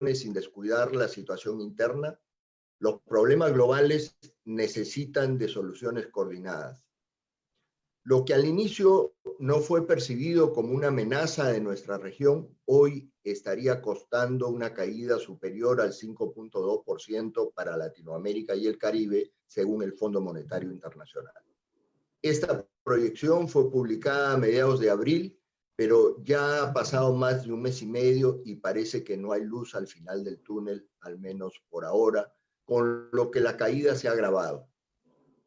sin descuidar la situación interna, los problemas globales necesitan de soluciones coordinadas. Lo que al inicio no fue percibido como una amenaza de nuestra región, hoy estaría costando una caída superior al 5.2% para Latinoamérica y el Caribe, según el Fondo Monetario Internacional. Esta proyección fue publicada a mediados de abril, pero ya ha pasado más de un mes y medio y parece que no hay luz al final del túnel, al menos por ahora, con lo que la caída se ha agravado.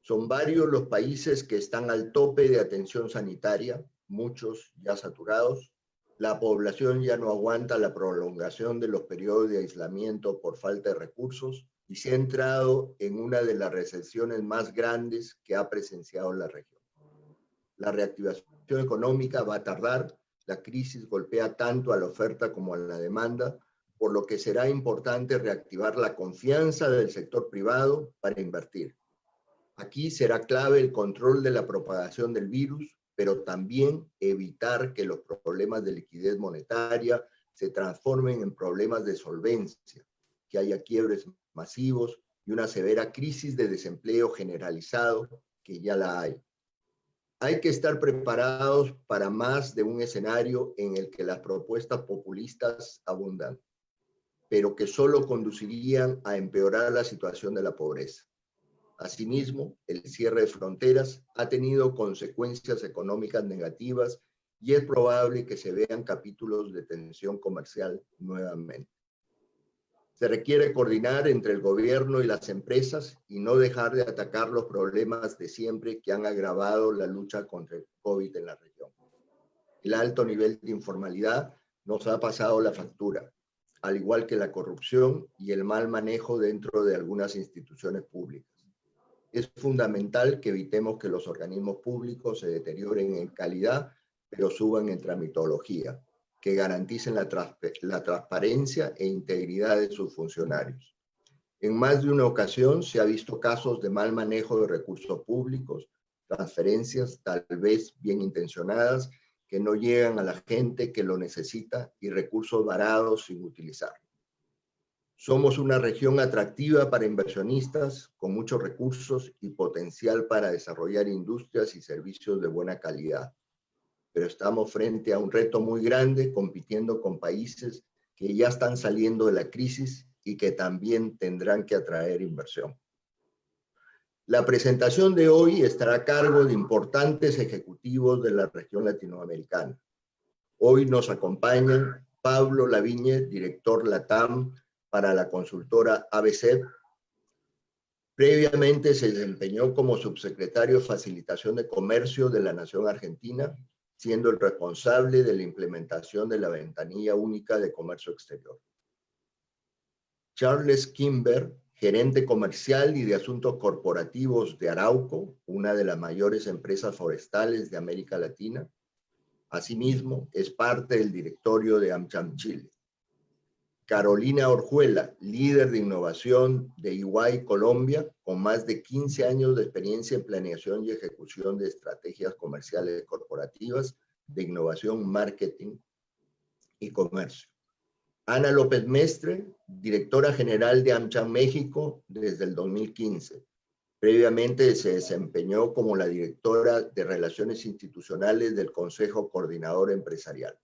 Son varios los países que están al tope de atención sanitaria, muchos ya saturados. La población ya no aguanta la prolongación de los periodos de aislamiento por falta de recursos y se ha entrado en una de las recesiones más grandes que ha presenciado la región. La reactivación económica va a tardar, la crisis golpea tanto a la oferta como a la demanda, por lo que será importante reactivar la confianza del sector privado para invertir. Aquí será clave el control de la propagación del virus, pero también evitar que los problemas de liquidez monetaria se transformen en problemas de solvencia, que haya quiebres masivos y una severa crisis de desempleo generalizado, que ya la hay. Hay que estar preparados para más de un escenario en el que las propuestas populistas abundan, pero que solo conducirían a empeorar la situación de la pobreza. Asimismo, el cierre de fronteras ha tenido consecuencias económicas negativas y es probable que se vean capítulos de tensión comercial nuevamente. Se requiere coordinar entre el gobierno y las empresas y no dejar de atacar los problemas de siempre que han agravado la lucha contra el COVID en la región. El alto nivel de informalidad nos ha pasado la factura, al igual que la corrupción y el mal manejo dentro de algunas instituciones públicas. Es fundamental que evitemos que los organismos públicos se deterioren en calidad, pero suban en tramitología, que garanticen la transparencia e integridad de sus funcionarios. En más de una ocasión se ha visto casos de mal manejo de recursos públicos, transferencias tal vez bien intencionadas que no llegan a la gente que lo necesita y recursos varados sin utilizar. Somos una región atractiva para inversionistas con muchos recursos y potencial para desarrollar industrias y servicios de buena calidad. Pero estamos frente a un reto muy grande compitiendo con países que ya están saliendo de la crisis y que también tendrán que atraer inversión. La presentación de hoy estará a cargo de importantes ejecutivos de la región latinoamericana. Hoy nos acompañan Pablo Lavigne, director LATAM para la consultora ABC. Previamente se desempeñó como subsecretario de Facilitación de Comercio de la Nación Argentina, siendo el responsable de la implementación de la Ventanilla Única de Comercio Exterior. Charles Kimber, gerente comercial y de asuntos corporativos de Arauco, una de las mayores empresas forestales de América Latina. Asimismo, es parte del directorio de AmCham Chile. Carolina Orjuela, líder de innovación de EY Colombia, con más de 15 años de experiencia en planeación y ejecución de estrategias comerciales corporativas de innovación, marketing y comercio. Ana López Mestre, directora general de AmCham México desde el 2015. Previamente se desempeñó como la directora de Relaciones Institucionales del Consejo Coordinador Empresarial.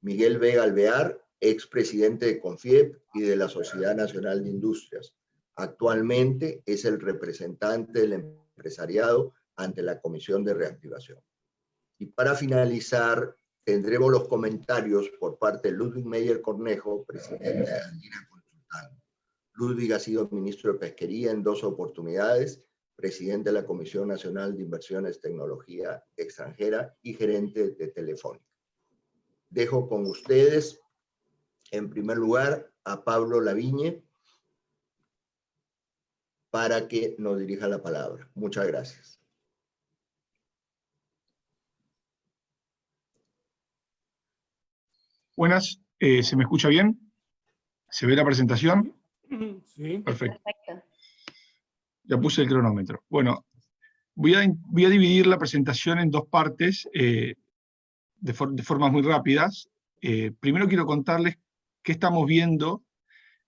Miguel Vega Alvear, expresidente de CONFIEP y de la Sociedad Nacional de Industrias. Actualmente es el representante del empresariado ante la Comisión de Reactivación. Y para finalizar, tendremos los comentarios por parte de Ludwig Meyer Cornejo, presidente de Andina Consultando. Ludwig ha sido ministro de Pesquería en 2 oportunidades, presidente de la Comisión Nacional de Inversiones Tecnología Extranjera y gerente de Telefónica. Dejo con ustedes, en primer lugar, a Pablo Lavigne para que nos dirija la palabra. Muchas gracias. Buenas, ¿se me escucha bien? ¿Se ve la presentación? Sí. Perfecto. Ya puse el cronómetro. Bueno, voy a dividir la presentación en 2 partes de formas muy rápidas. Primero quiero contarles qué estamos viendo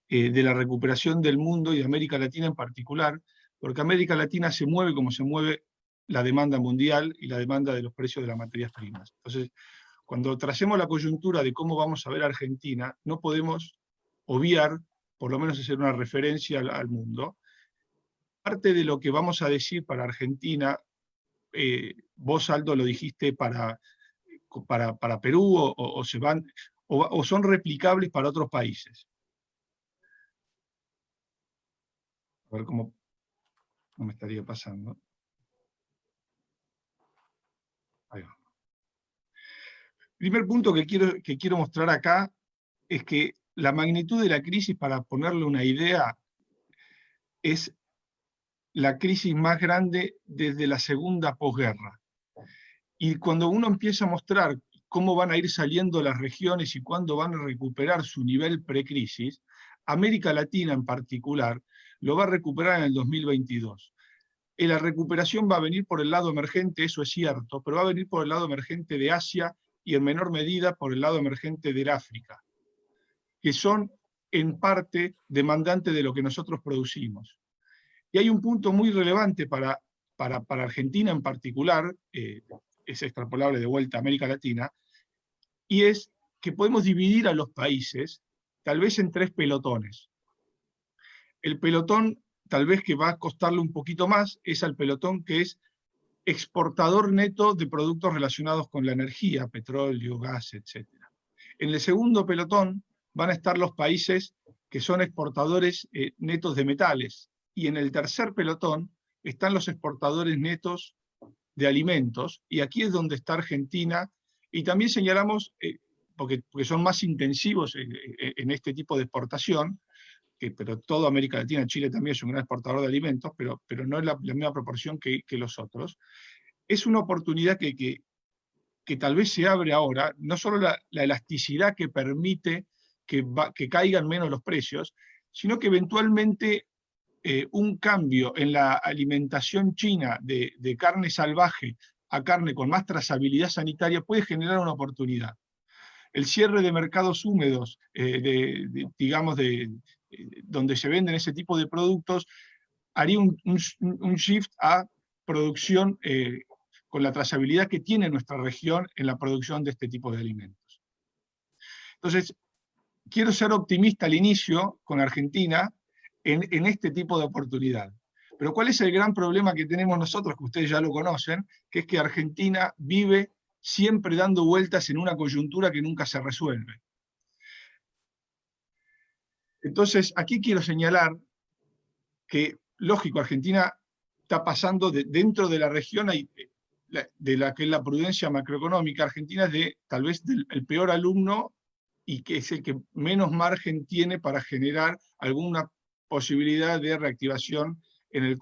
de la recuperación del mundo y de América Latina en particular, porque América Latina se mueve como se mueve la demanda mundial y la demanda de los precios de las materias primas. Entonces, cuando tracemos la coyuntura de cómo vamos a ver a Argentina, no podemos obviar, por lo menos hacer una referencia al mundo. Parte de lo que vamos a decir para Argentina, vos, Aldo, lo dijiste para Perú, o se van, o son replicables para otros países. A ver cómo no me estaría pasando. Ahí va. Primer punto que quiero mostrar acá es que la magnitud de la crisis, para ponerle una idea, es la crisis más grande desde la segunda posguerra. Y cuando uno empieza a mostrar cómo van a ir saliendo las regiones y cuándo van a recuperar su nivel precrisis, América Latina en particular lo va a recuperar en el 2022. Y la recuperación va a venir por el lado emergente, eso es cierto, pero va a venir por el lado emergente de Asia y en menor medida por el lado emergente del África, que son en parte demandantes de lo que nosotros producimos. Y hay un punto muy relevante para Argentina en particular, es extrapolable de vuelta a América Latina, y es que podemos dividir a los países tal vez en 3 pelotones. El pelotón tal vez que va a costarle un poquito más es al pelotón que es exportador neto de productos relacionados con la energía, petróleo, gas, etc. En el segundo pelotón van a estar los países que son exportadores netos de metales, y en el tercer pelotón están los exportadores netos de alimentos, y aquí es donde está Argentina, y también señalamos, porque son más intensivos en este tipo de exportación, pero toda América Latina, Chile también es un gran exportador de alimentos, pero no es la misma proporción que los otros. Es una oportunidad que tal vez se abre ahora, no solo la elasticidad que permite que caigan menos los precios, sino que eventualmente un cambio en la alimentación china de carne salvaje a carne con más trazabilidad sanitaria puede generar una oportunidad. El cierre de mercados húmedos, digamos, donde se venden ese tipo de productos, haría un shift a producción con la trazabilidad que tiene nuestra región en la producción de este tipo de alimentos. Entonces, quiero ser optimista al inicio con Argentina en este tipo de oportunidad. Pero ¿cuál es el gran problema que tenemos nosotros, que ustedes ya lo conocen? Que es que Argentina vive siempre dando vueltas en una coyuntura que nunca se resuelve. Entonces, aquí quiero señalar que, lógico, Argentina está pasando dentro de la región de la que es la prudencia macroeconómica. Argentina es tal vez el peor alumno, y que es el que menos margen tiene para generar alguna posibilidad de reactivación en el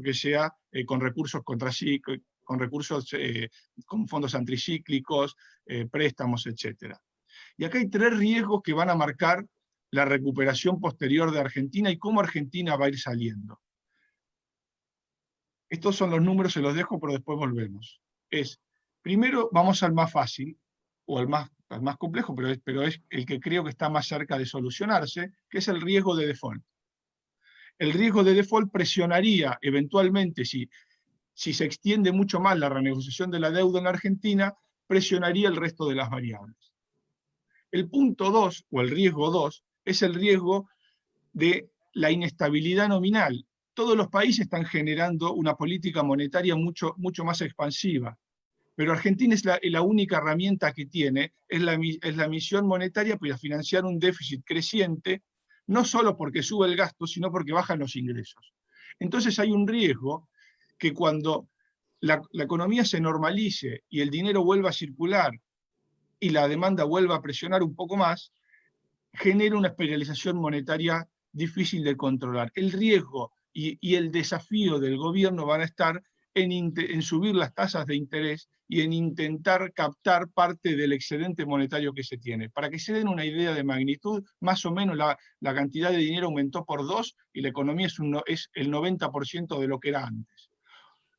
que sea con recursos con recursos con fondos anticíclicos, préstamos, etc. Y acá hay 3 riesgos que van a marcar la recuperación posterior de Argentina y cómo Argentina va a ir saliendo. Estos son los números, se los dejo, pero después volvemos. Primero vamos al más fácil, o al más complejo, pero es el que creo que está más cerca de solucionarse, que es el riesgo de default. El riesgo de default presionaría eventualmente, si se extiende mucho más la renegociación de la deuda en Argentina, presionaría el resto de las variables. El punto 2, o el riesgo 2, es el riesgo de la inestabilidad nominal. Todos los países están generando una política monetaria mucho más expansiva, pero Argentina es la única herramienta que tiene, es la emisión monetaria para financiar un déficit creciente, no solo porque sube el gasto, sino porque bajan los ingresos. Entonces hay un riesgo que cuando la economía se normalice y el dinero vuelva a circular y la demanda vuelva a presionar un poco más, genera una espiralización monetaria difícil de controlar. El riesgo y el desafío del gobierno van a estar en subir las tasas de interés y en intentar captar parte del excedente monetario que se tiene. Para que se den una idea de magnitud, más o menos la cantidad de dinero aumentó por 2 y la economía es el 90% de lo que era antes.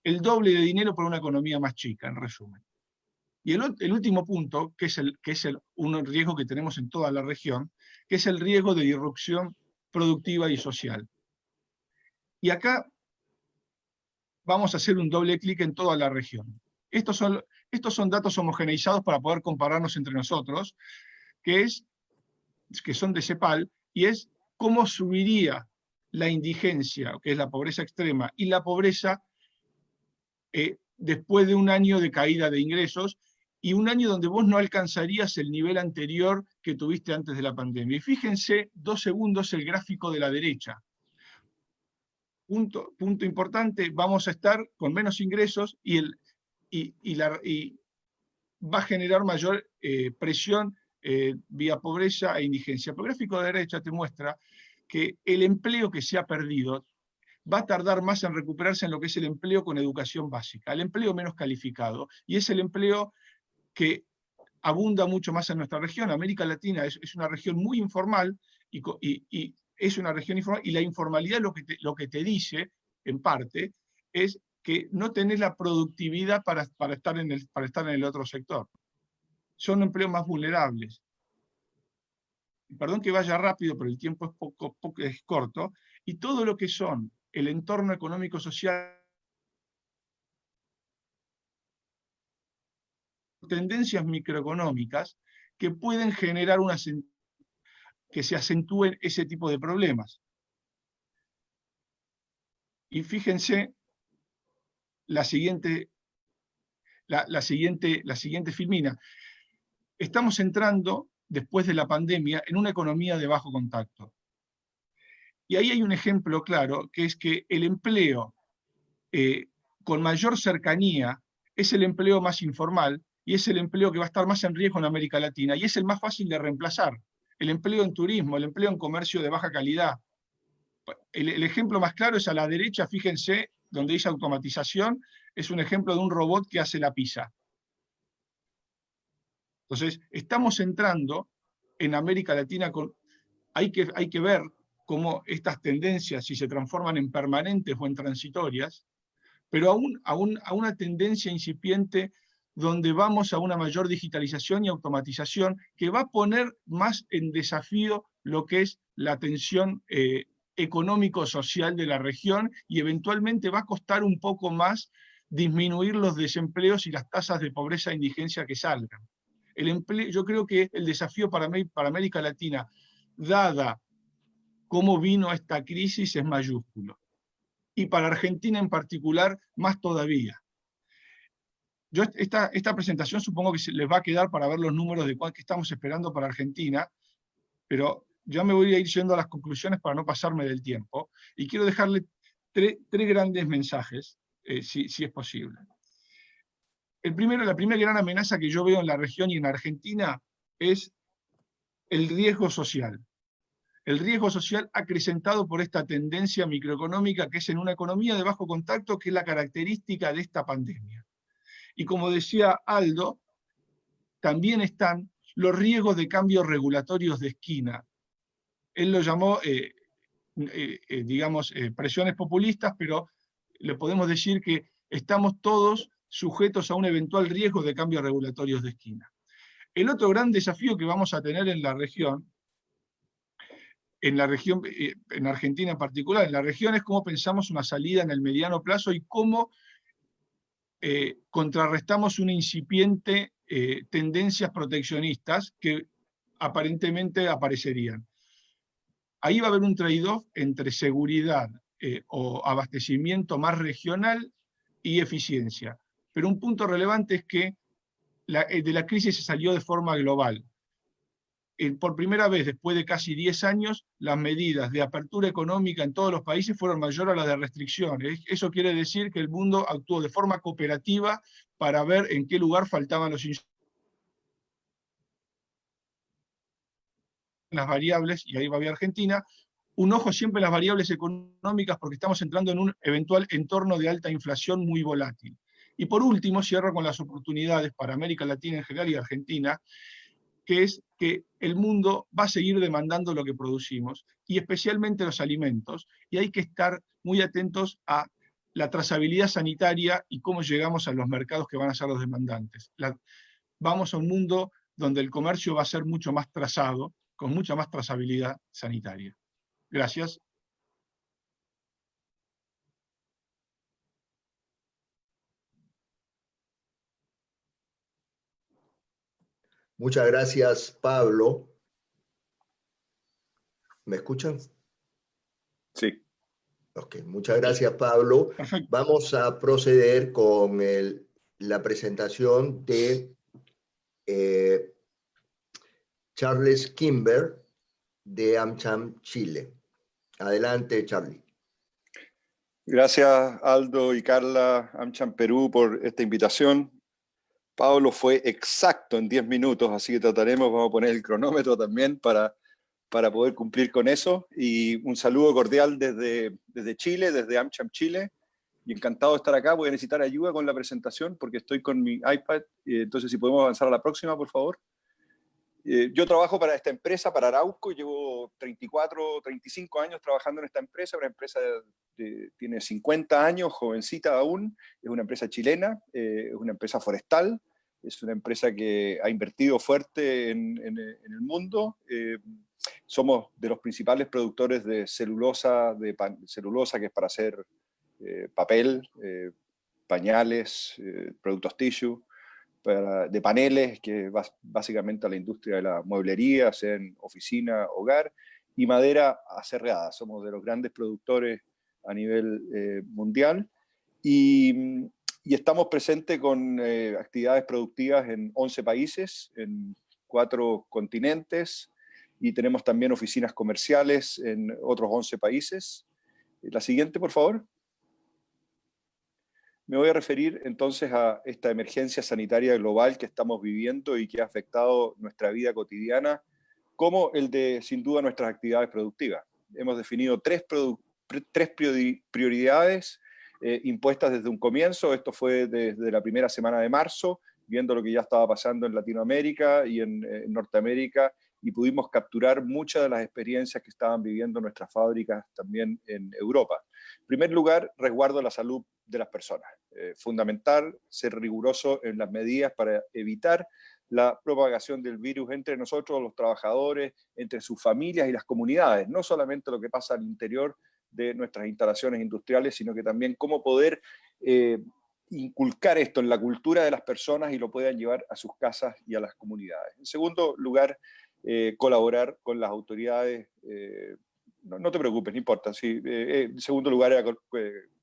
El doble de dinero para una economía más chica, en resumen. Y el último punto, que es un riesgo que tenemos en toda la región, que es el riesgo de disrupción productiva y social. Y acá vamos a hacer un doble clic en toda la región. Estos son datos homogeneizados para poder compararnos entre nosotros, que son de CEPAL, y es cómo subiría la indigencia, que es la pobreza extrema, y la pobreza después de un año de caída de ingresos, y un año donde vos no alcanzarías el nivel anterior que tuviste antes de la pandemia. Y fíjense, 2 segundos, el gráfico de la derecha. Punto importante, vamos a estar con menos ingresos y va a generar mayor presión vía pobreza e indigencia. Pero el gráfico de la derecha te muestra que el empleo que se ha perdido va a tardar más en recuperarse en lo que es el empleo con educación básica, el empleo menos calificado, y es el empleo que abunda mucho más en nuestra región. América Latina es una región muy informal, y es una región informal, y la informalidad lo que te dice, en parte, es que no tenés la productividad para estar en el otro sector. Son empleos más vulnerables. Perdón que vaya rápido, pero el tiempo es corto. Y todo lo que son el entorno económico social, tendencias microeconómicas que pueden generar que se acentúen ese tipo de problemas. Y fíjense la siguiente filmina. Estamos entrando, después de la pandemia, en una economía de bajo contacto. Y ahí hay un ejemplo claro, que es que el empleo con mayor cercanía es el empleo más informal, y es el empleo que va a estar más en riesgo en América Latina, y es el más fácil de reemplazar. El empleo en turismo, el empleo en comercio de baja calidad. El ejemplo más claro es a la derecha, fíjense, donde dice automatización, es un ejemplo de un robot que hace la pizza. Entonces, estamos entrando en América Latina hay que ver cómo estas tendencias, si se transforman en permanentes o en transitorias, pero a una tendencia incipiente donde vamos a una mayor digitalización y automatización que va a poner más en desafío lo que es la tensión económico-social de la región, y eventualmente va a costar un poco más disminuir los desempleos y las tasas de pobreza e indigencia que salgan. Yo creo que el desafío para América Latina, dada cómo vino esta crisis, es mayúsculo. Y para Argentina en particular, más todavía. Esta presentación supongo que les va a quedar para ver los números de qué estamos esperando para Argentina, pero ya me voy a ir yendo a las conclusiones para no pasarme del tiempo, y quiero dejarle tres grandes mensajes, si es posible. La primera gran amenaza que yo veo en la región y en Argentina es el riesgo social. El riesgo social acrecentado por esta tendencia microeconómica que es en una economía de bajo contacto, que es la característica de esta pandemia. Y como decía Aldo, también están los riesgos de cambios regulatorios de esquina. Él lo llamó, presiones populistas, pero le podemos decir que estamos todos sujetos a un eventual riesgo de cambios regulatorios de esquina. El otro gran desafío que vamos a tener en la región, en Argentina en particular, en la región, es cómo pensamos una salida en el mediano plazo y cómo contrarrestamos una incipiente tendencias proteccionistas que aparentemente aparecerían. Ahí va a haber un trade-off entre seguridad o abastecimiento más regional y eficiencia. Pero un punto relevante es que de la crisis se salió de forma global. Por primera vez, después de casi 10 años, las medidas de apertura económica en todos los países fueron mayores a las de restricciones. Eso quiere decir que el mundo actuó de forma cooperativa para ver en qué lugar faltaban las variables, y ahí va a haber Argentina. Un ojo siempre en las variables económicas, porque estamos entrando en un eventual entorno de alta inflación muy volátil. Y por último, cierro con las oportunidades para América Latina en general y Argentina, que es que el mundo va a seguir demandando lo que producimos, y especialmente los alimentos, y hay que estar muy atentos a la trazabilidad sanitaria y cómo llegamos a los mercados que van a ser los demandantes. Vamos a un mundo donde el comercio va a ser mucho más trazado, con mucha más trazabilidad sanitaria. Gracias. Muchas gracias, Pablo. ¿Me escuchan? Sí. Ok, muchas gracias, Pablo. Perfecto. Vamos a proceder con la presentación de Charles Kimber de AmCham Chile. Adelante, Charlie. Gracias, Aldo y Carla, AmCham Perú, por esta invitación. Pablo fue exacto en 10 minutos, así que vamos a poner el cronómetro también para poder cumplir con eso. Y un saludo cordial desde Chile, desde AmCham Chile. Y encantado de estar acá. Voy a necesitar ayuda con la presentación porque estoy con mi iPad. Entonces, si podemos avanzar a la próxima, por favor. Yo trabajo para esta empresa, para Arauco. Llevo 34, 35 años trabajando en esta empresa. Una empresa tiene 50 años, jovencita aún. Es una empresa chilena, es una empresa forestal. Es una empresa que ha invertido fuerte en el mundo. Somos de los principales productores de celulosa, celulosa que es para hacer papel, pañales, productos tissue, de paneles, que básicamente a la industria de la mueblería, sea en oficina, hogar, y madera aserreada. Somos de los grandes productores a nivel mundial. Y estamos presentes con actividades productivas en 11 países, en 4 continentes, y tenemos también oficinas comerciales en otros 11 países. La siguiente, por favor. Me voy a referir entonces a esta emergencia sanitaria global que estamos viviendo y que ha afectado nuestra vida cotidiana, como el de, sin duda, nuestras actividades productivas. Hemos definido tres prioridades impuestas desde un comienzo. Esto fue desde la primera semana de marzo, viendo lo que ya estaba pasando en Latinoamérica y en Norteamérica, y pudimos capturar muchas de las experiencias que estaban viviendo nuestras fábricas también en Europa. En primer lugar, resguardo de la salud de las personas. Fundamental ser riguroso en las medidas para evitar la propagación del virus entre nosotros, los trabajadores, entre sus familias y las comunidades. No solamente lo que pasa al interior de nuestras instalaciones industriales, sino que también cómo poder inculcar esto en la cultura de las personas y lo puedan llevar a sus casas y a las comunidades. En segundo lugar, colaborar con las autoridades. No te preocupes, no importa. Sí, en segundo lugar, era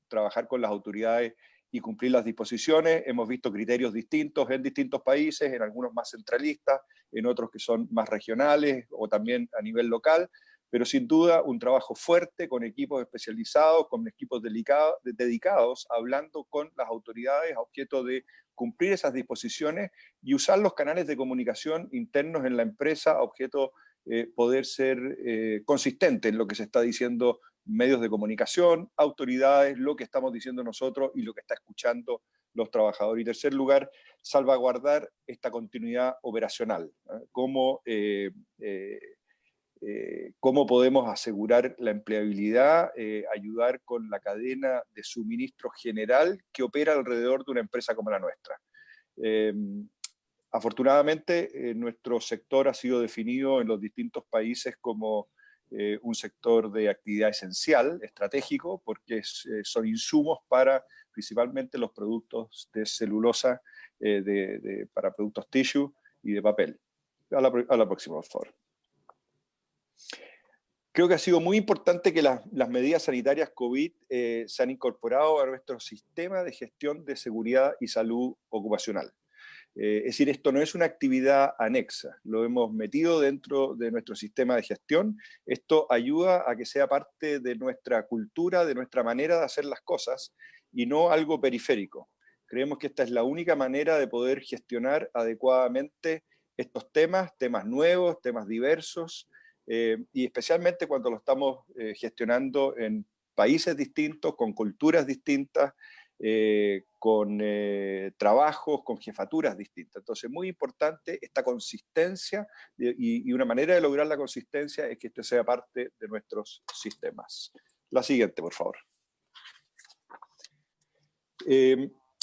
trabajar con las autoridades y cumplir las disposiciones. Hemos visto criterios distintos en distintos países, en algunos más centralistas, en otros que son más regionales o también a nivel local, pero sin duda un trabajo fuerte con equipos especializados, con equipos dedicados, hablando con las autoridades a objeto de cumplir esas disposiciones y usar los canales de comunicación internos en la empresa a objeto poder ser consistente en lo que se está diciendo medios de comunicación, autoridades, lo que estamos diciendo nosotros y lo que está escuchando los trabajadores. Y en tercer lugar, salvaguardar esta continuidad operacional. ¿Cómo podemos asegurar la empleabilidad, ayudar con la cadena de suministro general que opera alrededor de una empresa como la nuestra? Afortunadamente, nuestro sector ha sido definido en los distintos países como un sector de actividad esencial, estratégico, porque son insumos para principalmente los productos de celulosa, para productos tissue y de papel. A la próxima, por favor. Creo que ha sido muy importante que las medidas sanitarias COVID se han incorporado a nuestro sistema de gestión de seguridad y salud ocupacional. Es decir, esto no es una actividad anexa, lo hemos metido dentro de nuestro sistema de gestión. Esto ayuda a que sea parte de nuestra cultura, de nuestra manera de hacer las cosas y no algo periférico. Creemos que esta es la única manera de poder gestionar adecuadamente estos temas nuevos, temas diversos, y especialmente cuando lo estamos gestionando en países distintos, con culturas distintas, con trabajos, con jefaturas distintas. Entonces, muy importante esta consistencia y una manera de lograr la consistencia es que esto sea parte de nuestros sistemas. La siguiente, por favor.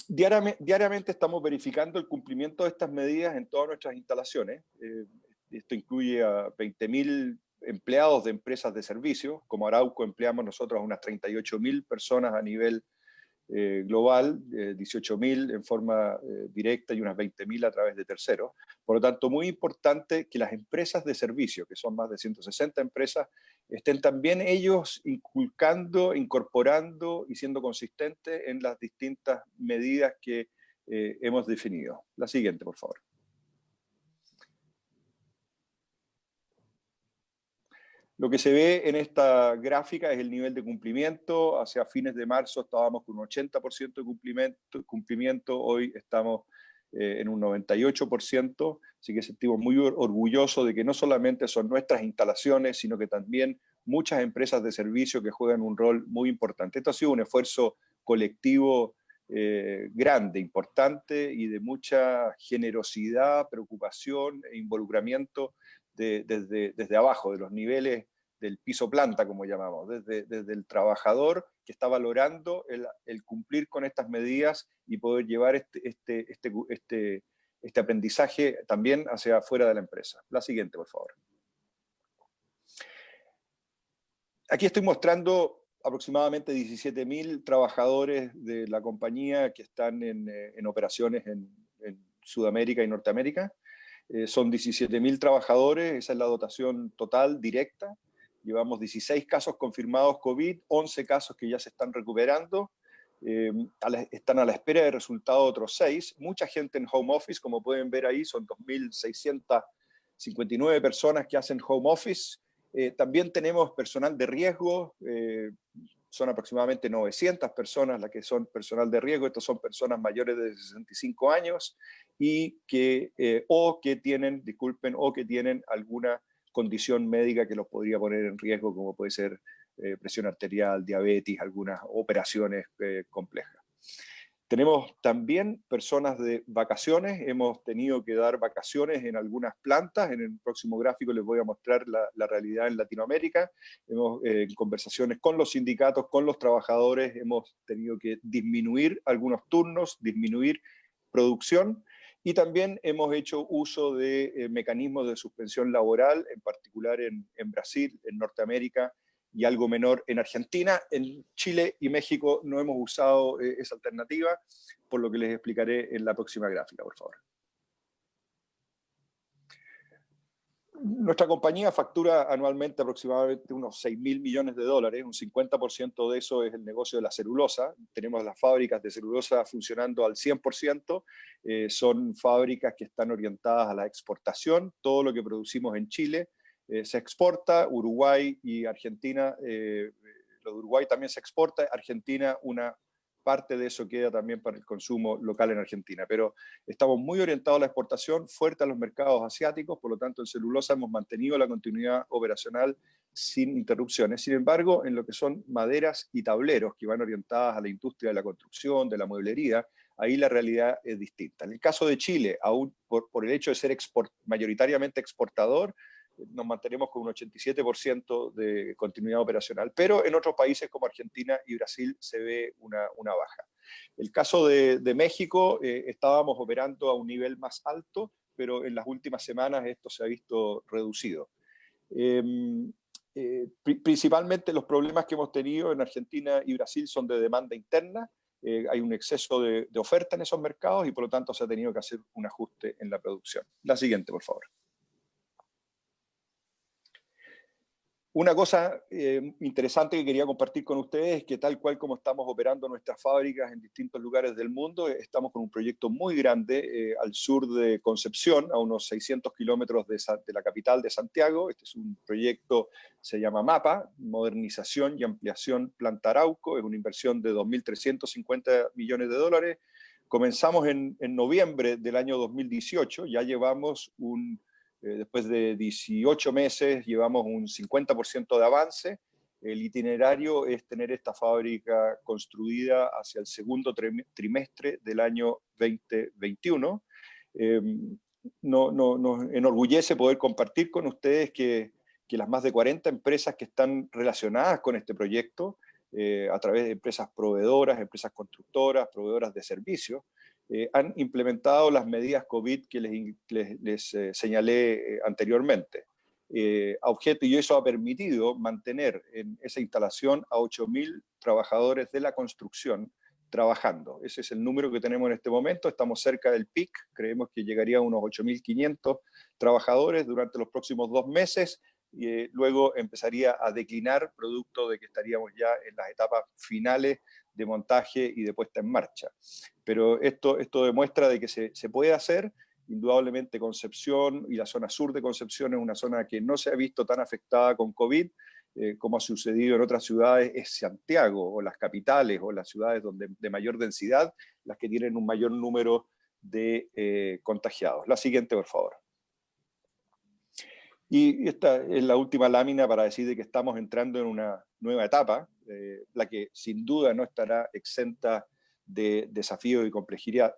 Diariamente estamos verificando el cumplimiento de estas medidas en todas nuestras instalaciones. Esto incluye a 20.000 empleados de empresas de servicios. Como Arauco empleamos nosotros a unas 38.000 personas a nivel global, 18.000 en forma directa y unas 20.000 a través de terceros. Por lo tanto, muy importante que las empresas de servicio, que son más de 160 empresas, estén también ellos inculcando, incorporando y siendo consistentes en las distintas medidas que hemos definido. La siguiente, por favor. Lo que se ve en esta gráfica es el nivel de cumplimiento. Hacia fines de marzo estábamos con un 80% de cumplimiento, hoy estamos en un 98%, así que sentimos muy orgullosos de que no solamente son nuestras instalaciones, sino que también muchas empresas de servicio que juegan un rol muy importante. Esto ha sido un esfuerzo colectivo grande, importante y de mucha generosidad, preocupación e involucramiento desde abajo, de los niveles del piso planta, como llamamos, desde el trabajador que está valorando el cumplir con estas medidas y poder llevar este aprendizaje también hacia afuera de la empresa. La siguiente, por favor. Aquí estoy mostrando aproximadamente 17.000 trabajadores de la compañía que están en operaciones en Sudamérica y Norteamérica. Son 17.000 trabajadores, esa es la dotación total directa. Llevamos 16 casos confirmados COVID, 11 casos que ya se están recuperando. Están a la espera de resultados otros 6. Mucha gente en home office, como pueden ver ahí, son 2.659 personas que hacen home office. También tenemos personal de riesgo, son aproximadamente 900 personas las que son personal de riesgo. Estos son personas mayores de 65 años y que tienen alguna condición médica que los podría poner en riesgo, como puede ser presión arterial, diabetes, algunas operaciones complejas. Tenemos también personas de vacaciones, hemos tenido que dar vacaciones en algunas plantas. En el próximo gráfico les voy a mostrar la realidad en Latinoamérica. En conversaciones con los sindicatos, con los trabajadores, hemos tenido que disminuir algunos turnos, disminuir producción, y también hemos hecho uso de mecanismos de suspensión laboral, en particular en Brasil, en Norteamérica, y algo menor en Argentina. En Chile y México no hemos usado esa alternativa, por lo que les explicaré en la próxima gráfica, por favor. Nuestra compañía factura anualmente aproximadamente unos 6.000 millones de dólares, un 50% de eso es el negocio de la celulosa. Tenemos las fábricas de celulosa funcionando al 100%, son fábricas que están orientadas a la exportación. Todo lo que producimos en Chile se exporta, Uruguay y Argentina, lo de Uruguay también se exporta, Argentina una parte de eso queda también para el consumo local en Argentina, pero estamos muy orientados a la exportación, fuerte a los mercados asiáticos, por lo tanto en celulosa hemos mantenido la continuidad operacional sin interrupciones. Sin embargo, en lo que son maderas y tableros, que van orientadas a la industria de la construcción, de la mueblería, ahí la realidad es distinta. En el caso de Chile, aún por el hecho de ser mayoritariamente exportador, nos mantenemos con un 87% de continuidad operacional, pero en otros países como Argentina y Brasil se ve una baja. El caso de México, estábamos operando a un nivel más alto, pero en las últimas semanas esto se ha visto reducido. Principalmente los problemas que hemos tenido en Argentina y Brasil son de demanda interna. Hay un exceso de oferta en esos mercados y por lo tanto se ha tenido que hacer un ajuste en la producción. La siguiente, por favor. Una cosa interesante que quería compartir con ustedes es que tal cual como estamos operando nuestras fábricas en distintos lugares del mundo, estamos con un proyecto muy grande al sur de Concepción, a unos 600 kilómetros de la capital de Santiago. Este es un proyecto, se llama MAPA, Modernización y Ampliación Planta Arauco. Es una inversión de 2.350 millones de dólares. Comenzamos en noviembre del año 2018, ya llevamos después de 18 meses llevamos un 50% de avance. El itinerario es tener esta fábrica construida hacia el segundo trimestre del año 2021. Nos enorgullece poder compartir con ustedes que las más de 40 empresas que están relacionadas con este proyecto, a través de empresas proveedoras, empresas constructoras, proveedoras de servicios, han implementado las medidas COVID que les señalé anteriormente. a objeto, y eso ha permitido mantener en esa instalación a 8.000 trabajadores de la construcción trabajando. Ese es el número que tenemos en este momento, estamos cerca del pic, creemos que llegaría a unos 8.500 trabajadores durante los próximos 2 meses, y luego empezaría a declinar producto de que estaríamos ya en las etapas finales de montaje y de puesta en marcha. Pero esto demuestra de que se puede hacer. Indudablemente Concepción y la zona sur de Concepción es una zona que no se ha visto tan afectada con COVID, como ha sucedido en otras ciudades. Es Santiago o las capitales o las ciudades de mayor densidad las que tienen un mayor número de contagiados. La siguiente, por favor. Y esta es la última lámina para decir de que estamos entrando en una nueva etapa, la que sin duda no estará exenta de desafíos y complejidad.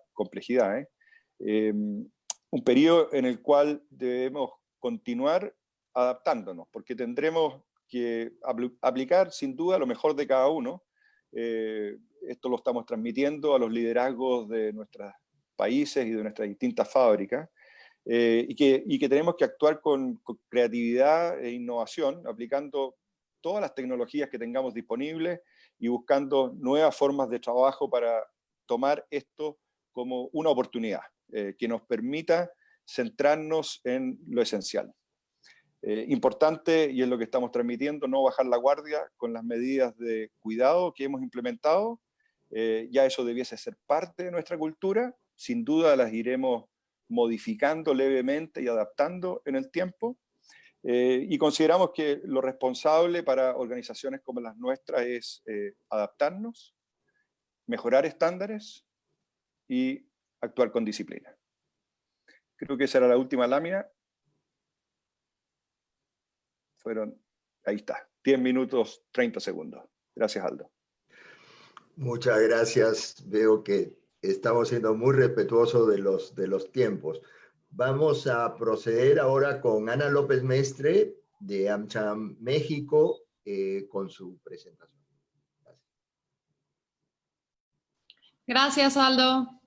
Un periodo en el cual debemos continuar adaptándonos, porque tendremos que aplicar sin duda lo mejor de cada uno. Esto lo estamos transmitiendo a los liderazgos de nuestros países y de nuestras distintas fábricas, y que tenemos que actuar con creatividad e innovación, aplicando todas las tecnologías que tengamos disponibles y buscando nuevas formas de trabajo para tomar esto como una oportunidad que nos permita centrarnos en lo esencial. Importante, y es lo que estamos transmitiendo, no bajar la guardia con las medidas de cuidado que hemos implementado. Ya eso debiese ser parte de nuestra cultura, sin duda las iremos modificando levemente y adaptando en el tiempo, y consideramos que lo responsable para organizaciones como las nuestras es adaptarnos, mejorar estándares y actuar con disciplina. Creo que esa era la última lámina. Ahí está, 10 minutos, 30 segundos. Gracias, Aldo. Muchas gracias. Veo que estamos siendo muy respetuosos de los tiempos. Vamos a proceder ahora con Ana López Mestre, de AmCham México, con su presentación. Gracias, Aldo.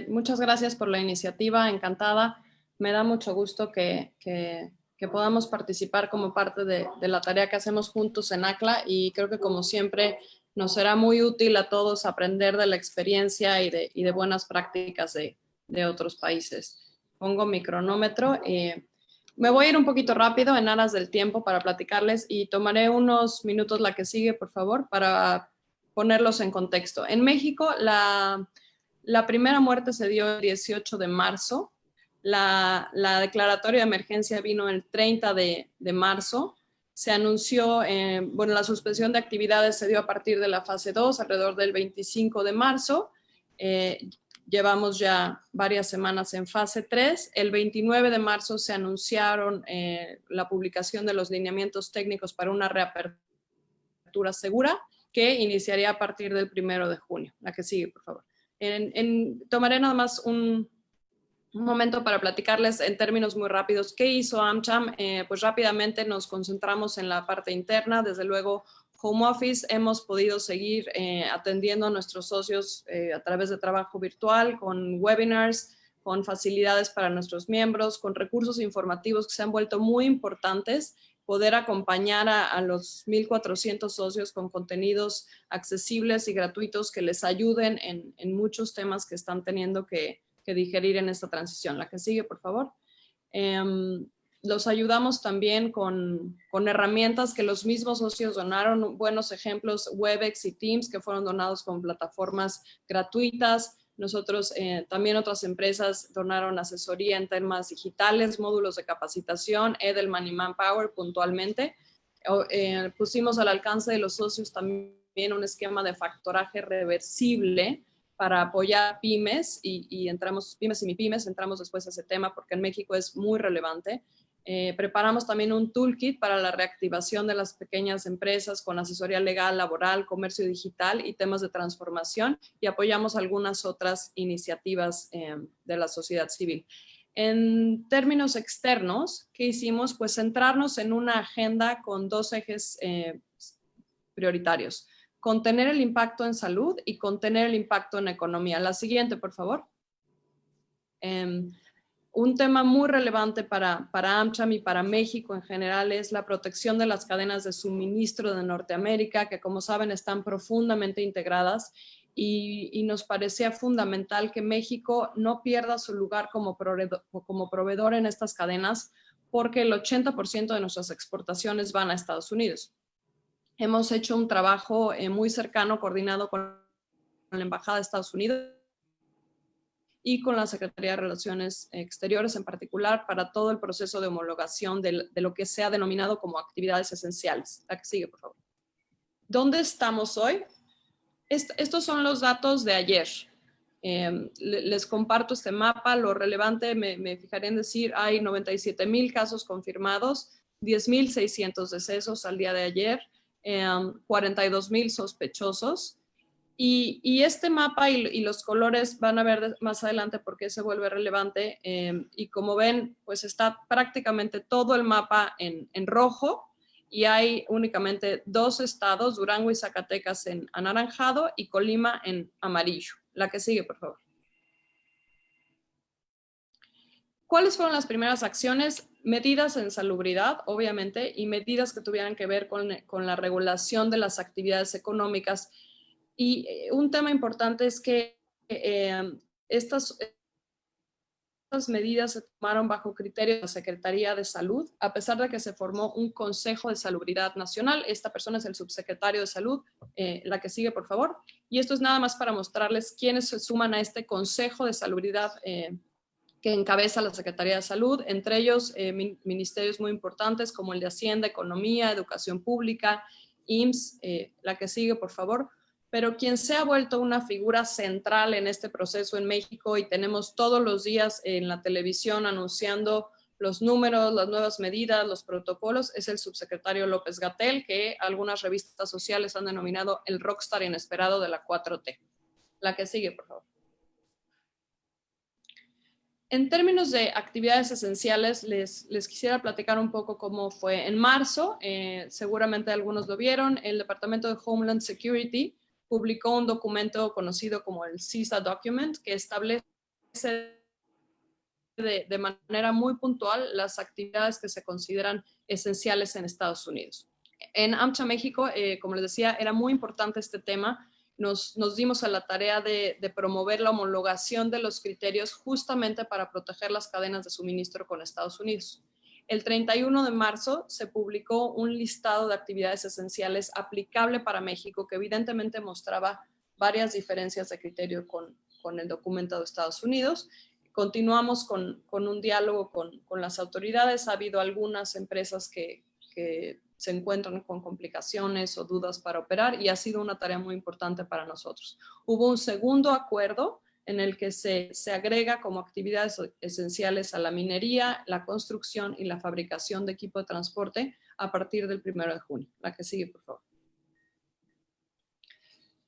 Muchas gracias por la iniciativa, encantada. Me da mucho gusto que podamos participar como parte de la tarea que hacemos juntos en ACLA, y creo que, como siempre, nos será muy útil a todos aprender de la experiencia y de buenas prácticas de otros países. Pongo mi cronómetro. Me voy a ir un poquito rápido en aras del tiempo para platicarles, y tomaré unos minutos la que sigue, por favor, para ponerlos en contexto. En México, la primera muerte se dio el 18 de marzo. La declaratoria de emergencia vino el 30 de marzo. Se anunció, la suspensión de actividades se dio a partir de la fase 2, alrededor del 25 de marzo. Llevamos ya varias semanas en fase 3. El 29 de marzo se anunciaron la publicación de los lineamientos técnicos para una reapertura segura, que iniciaría a partir del 1 de junio. La que sigue, por favor. Tomaré nada más un momento para platicarles en términos muy rápidos qué hizo AmCham. Pues rápidamente nos concentramos en la parte interna. Desde luego, home office, hemos podido seguir atendiendo a nuestros socios a través de trabajo virtual, con webinars, con facilidades para nuestros miembros, con recursos informativos que se han vuelto muy importantes, poder acompañar a los 1,400 socios con contenidos accesibles y gratuitos que les ayuden en muchos temas que están teniendo que digerir en esta transición. La que sigue, por favor. Los ayudamos también con herramientas que los mismos socios donaron, buenos ejemplos, Webex y Teams, que fueron donados con plataformas gratuitas. Nosotros, también otras empresas donaron asesoría en temas digitales, módulos de capacitación, Edelman y Manpower puntualmente. Pusimos al alcance de los socios también un esquema de factoraje reversible para apoyar pymes, y entramos, pymes y MIPYMES, entramos después a ese tema porque en México es muy relevante. Preparamos también un toolkit para la reactivación de las pequeñas empresas con asesoría legal, laboral, comercio digital y temas de transformación, y apoyamos algunas otras iniciativas de la sociedad civil. En términos externos, ¿qué hicimos? Pues centrarnos en una agenda con 2 ejes prioritarios: contener el impacto en salud y contener el impacto en economía. La siguiente, por favor. Un tema muy relevante para AmCham y para México en general es la protección de las cadenas de suministro de Norteamérica, que como saben están profundamente integradas, y nos parecía fundamental que México no pierda su lugar como proveedor en estas cadenas, porque el 80% de nuestras exportaciones van a Estados Unidos. Hemos hecho un trabajo muy cercano, coordinado con la Embajada de Estados Unidos y con la Secretaría de Relaciones Exteriores en particular, para todo el proceso de homologación de lo que se ha denominado como actividades esenciales. La que sigue, por favor. ¿Dónde estamos hoy? Estos son los datos de ayer. Les comparto este mapa. Lo relevante, me fijaré en decir, hay 97,000 casos confirmados, 10,600 decesos al día de ayer, 42,000 sospechosos. Y este mapa y los colores van a ver más adelante por qué se vuelve relevante. Y como ven, pues está prácticamente todo el mapa en rojo, y hay únicamente 2 estados, Durango y Zacatecas, en anaranjado y Colima en amarillo. La que sigue, por favor. ¿Cuáles fueron las primeras acciones? Medidas en salubridad, obviamente, y medidas que tuvieran que ver con la regulación de las actividades económicas. Y un tema importante es que estas medidas se tomaron bajo criterio de la Secretaría de Salud, a pesar de que se formó un Consejo de Salubridad Nacional. Esta persona es el subsecretario de Salud. La que sigue, por favor. Y esto es nada más para mostrarles quiénes se suman a este Consejo de Salubridad que encabeza la Secretaría de Salud, entre ellos ministerios muy importantes como el de Hacienda, Economía, Educación Pública, IMSS. La que sigue, por favor. Pero quien se ha vuelto una figura central en este proceso en México, y tenemos todos los días en la televisión anunciando los números, las nuevas medidas, los protocolos, es el subsecretario López-Gatell, que algunas revistas sociales han denominado el rockstar inesperado de la 4T. La que sigue, por favor. En términos de actividades esenciales, les quisiera platicar un poco cómo fue en marzo. Seguramente algunos lo vieron. El Departamento de Homeland Security publicó un documento conocido como el CISA Document, que establece de manera muy puntual las actividades que se consideran esenciales en Estados Unidos. En AmCham México, como les decía, era muy importante este tema. Nos dimos a la tarea de promover la homologación de los criterios justamente para proteger las cadenas de suministro con Estados Unidos. El 31 de marzo se publicó un listado de actividades esenciales aplicable para México, que evidentemente mostraba varias diferencias de criterio con el documento de Estados Unidos. Continuamos con un diálogo con las autoridades. Ha habido algunas empresas que se encuentran con complicaciones o dudas para operar, y ha sido una tarea muy importante para nosotros. Hubo un segundo acuerdo en el que se agrega como actividades esenciales a la minería, la construcción y la fabricación de equipo de transporte a partir del 1 de junio. La que sigue, por favor.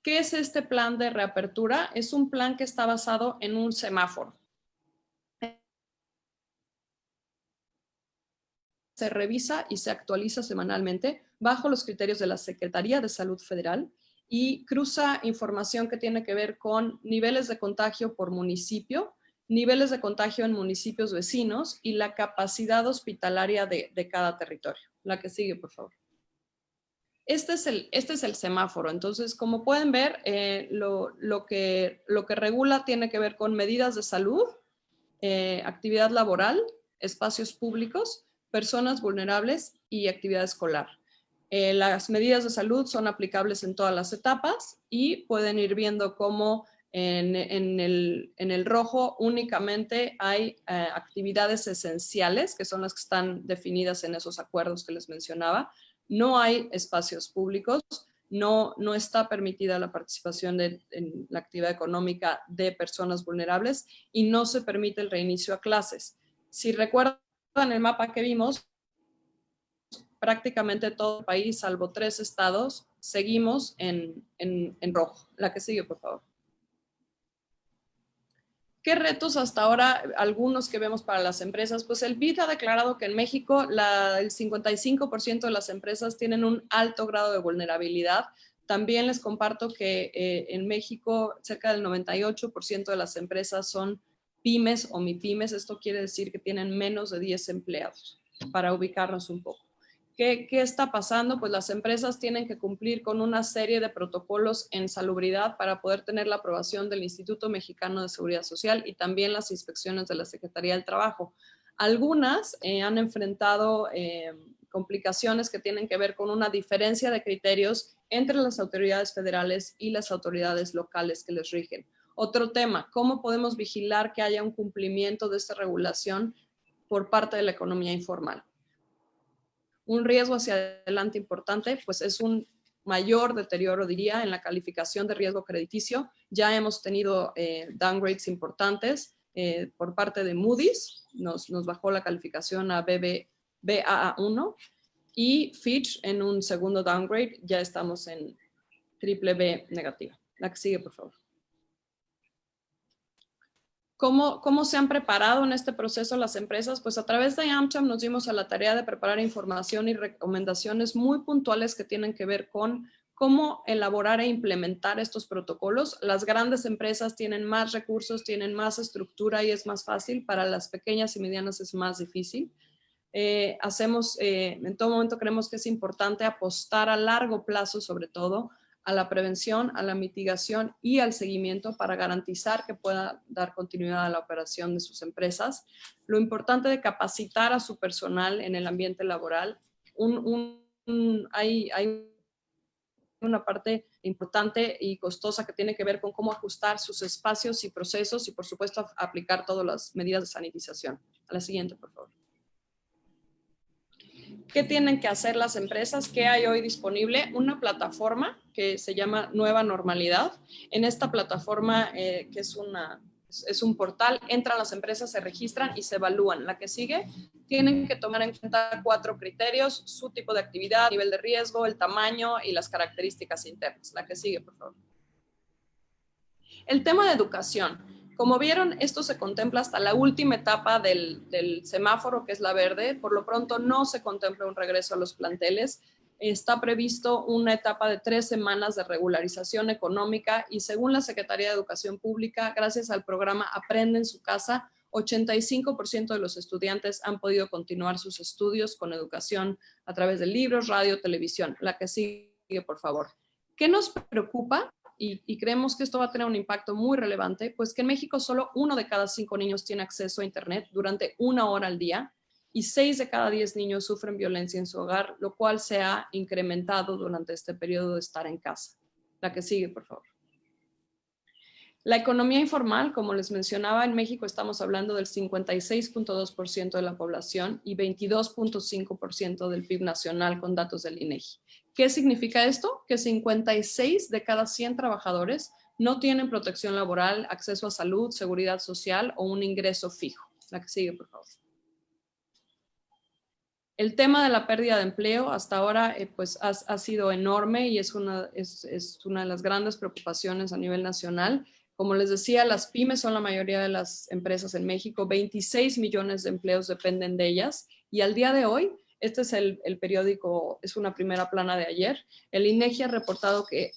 ¿Qué es este plan de reapertura? Es un plan que está basado en un semáforo. Se revisa y se actualiza semanalmente bajo los criterios de la Secretaría de Salud Federal, y cruza información que tiene que ver con niveles de contagio por municipio, niveles de contagio en municipios vecinos y la capacidad hospitalaria de cada territorio. La que sigue, por favor. Este es el semáforo. Entonces, como pueden ver, lo que regula tiene que ver con medidas de salud, actividad laboral, espacios públicos, personas vulnerables y actividad escolar. Las medidas de salud son aplicables en todas las etapas, y pueden ir viendo cómo en el rojo únicamente hay actividades esenciales, que son las que están definidas en esos acuerdos que les mencionaba. No hay espacios públicos, no está permitida la participación en la actividad económica de personas vulnerables, y no se permite el reinicio a clases. Si recuerdan el mapa que vimos, prácticamente todo el país, salvo 3 estados, seguimos en rojo. La que sigue, por favor. ¿Qué retos hasta ahora, algunos que vemos para las empresas? Pues el BID ha declarado que en México el 55% de las empresas tienen un alto grado de vulnerabilidad. También les comparto que en México cerca del 98% de las empresas son pymes o mipymes. Esto quiere decir que tienen menos de 10 empleados, para ubicarnos un poco. ¿Qué está pasando? Pues las empresas tienen que cumplir con una serie de protocolos en salubridad para poder tener la aprobación del Instituto Mexicano de Seguridad Social y también las inspecciones de la Secretaría del Trabajo. Algunas han enfrentado complicaciones que tienen que ver con una diferencia de criterios entre las autoridades federales y las autoridades locales que les rigen. Otro tema, ¿cómo podemos vigilar que haya un cumplimiento de esta regulación por parte de la economía informal? Un riesgo hacia adelante importante, pues es un mayor deterioro, diría, en la calificación de riesgo crediticio. Ya hemos tenido downgrades importantes por parte de Moody's, nos bajó la calificación a Baa1, y Fitch en un segundo downgrade, ya estamos en BBB negativa. La que sigue, por favor. ¿Cómo se han preparado en este proceso las empresas? Pues a través de AmCham nos dimos a la tarea de preparar información y recomendaciones muy puntuales que tienen que ver con cómo elaborar e implementar estos protocolos. Las grandes empresas tienen más recursos, tienen más estructura y es más fácil. Para las pequeñas y medianas es más difícil. En todo momento creemos que es importante apostar a largo plazo, sobre todo, a la prevención, a la mitigación y al seguimiento para garantizar que pueda dar continuidad a la operación de sus empresas. Lo importante de capacitar a su personal en el ambiente laboral. Hay una parte importante y costosa que tiene que ver con cómo ajustar sus espacios y procesos y, por supuesto, aplicar todas las medidas de sanitización. A la siguiente, por favor. ¿Qué tienen que hacer las empresas? ¿Qué hay hoy disponible? Una plataforma que se llama Nueva Normalidad. En esta plataforma, que es un portal, entran las empresas, se registran y se evalúan. La que sigue, tienen que tomar en cuenta 4 criterios: su tipo de actividad, nivel de riesgo, el tamaño y las características internas. La que sigue, por favor. El tema de educación. Como vieron, esto se contempla hasta la última etapa del semáforo, que es la verde. Por lo pronto no se contempla un regreso a los planteles. Está previsto una etapa de 3 semanas de regularización económica y, según la Secretaría de Educación Pública, gracias al programa Aprende en su casa, 85% de los estudiantes han podido continuar sus estudios con educación a través de libros, radio, televisión. La que sigue, por favor. ¿Qué nos preocupa? Y creemos que esto va a tener un impacto muy relevante, pues que en México solo 1 de cada 5 niños tiene acceso a Internet durante 1 hora al día y 6 de cada 10 niños sufren violencia en su hogar, lo cual se ha incrementado durante este periodo de estar en casa. La que sigue, por favor. La economía informal, como les mencionaba, en México estamos hablando del 56.2% de la población y 22.5% del PIB nacional con datos del INEGI. ¿Qué significa esto? Que 56 de cada 100 trabajadores no tienen protección laboral, acceso a salud, seguridad social o un ingreso fijo. La que sigue, por favor. El tema de la pérdida de empleo hasta ahora pues ha sido enorme y es una de las grandes preocupaciones a nivel nacional. Como les decía, las pymes son la mayoría de las empresas en México. 26 millones de empleos dependen de ellas. Y al día de hoy, este es el periódico, es una primera plana de ayer, el INEGI ha reportado que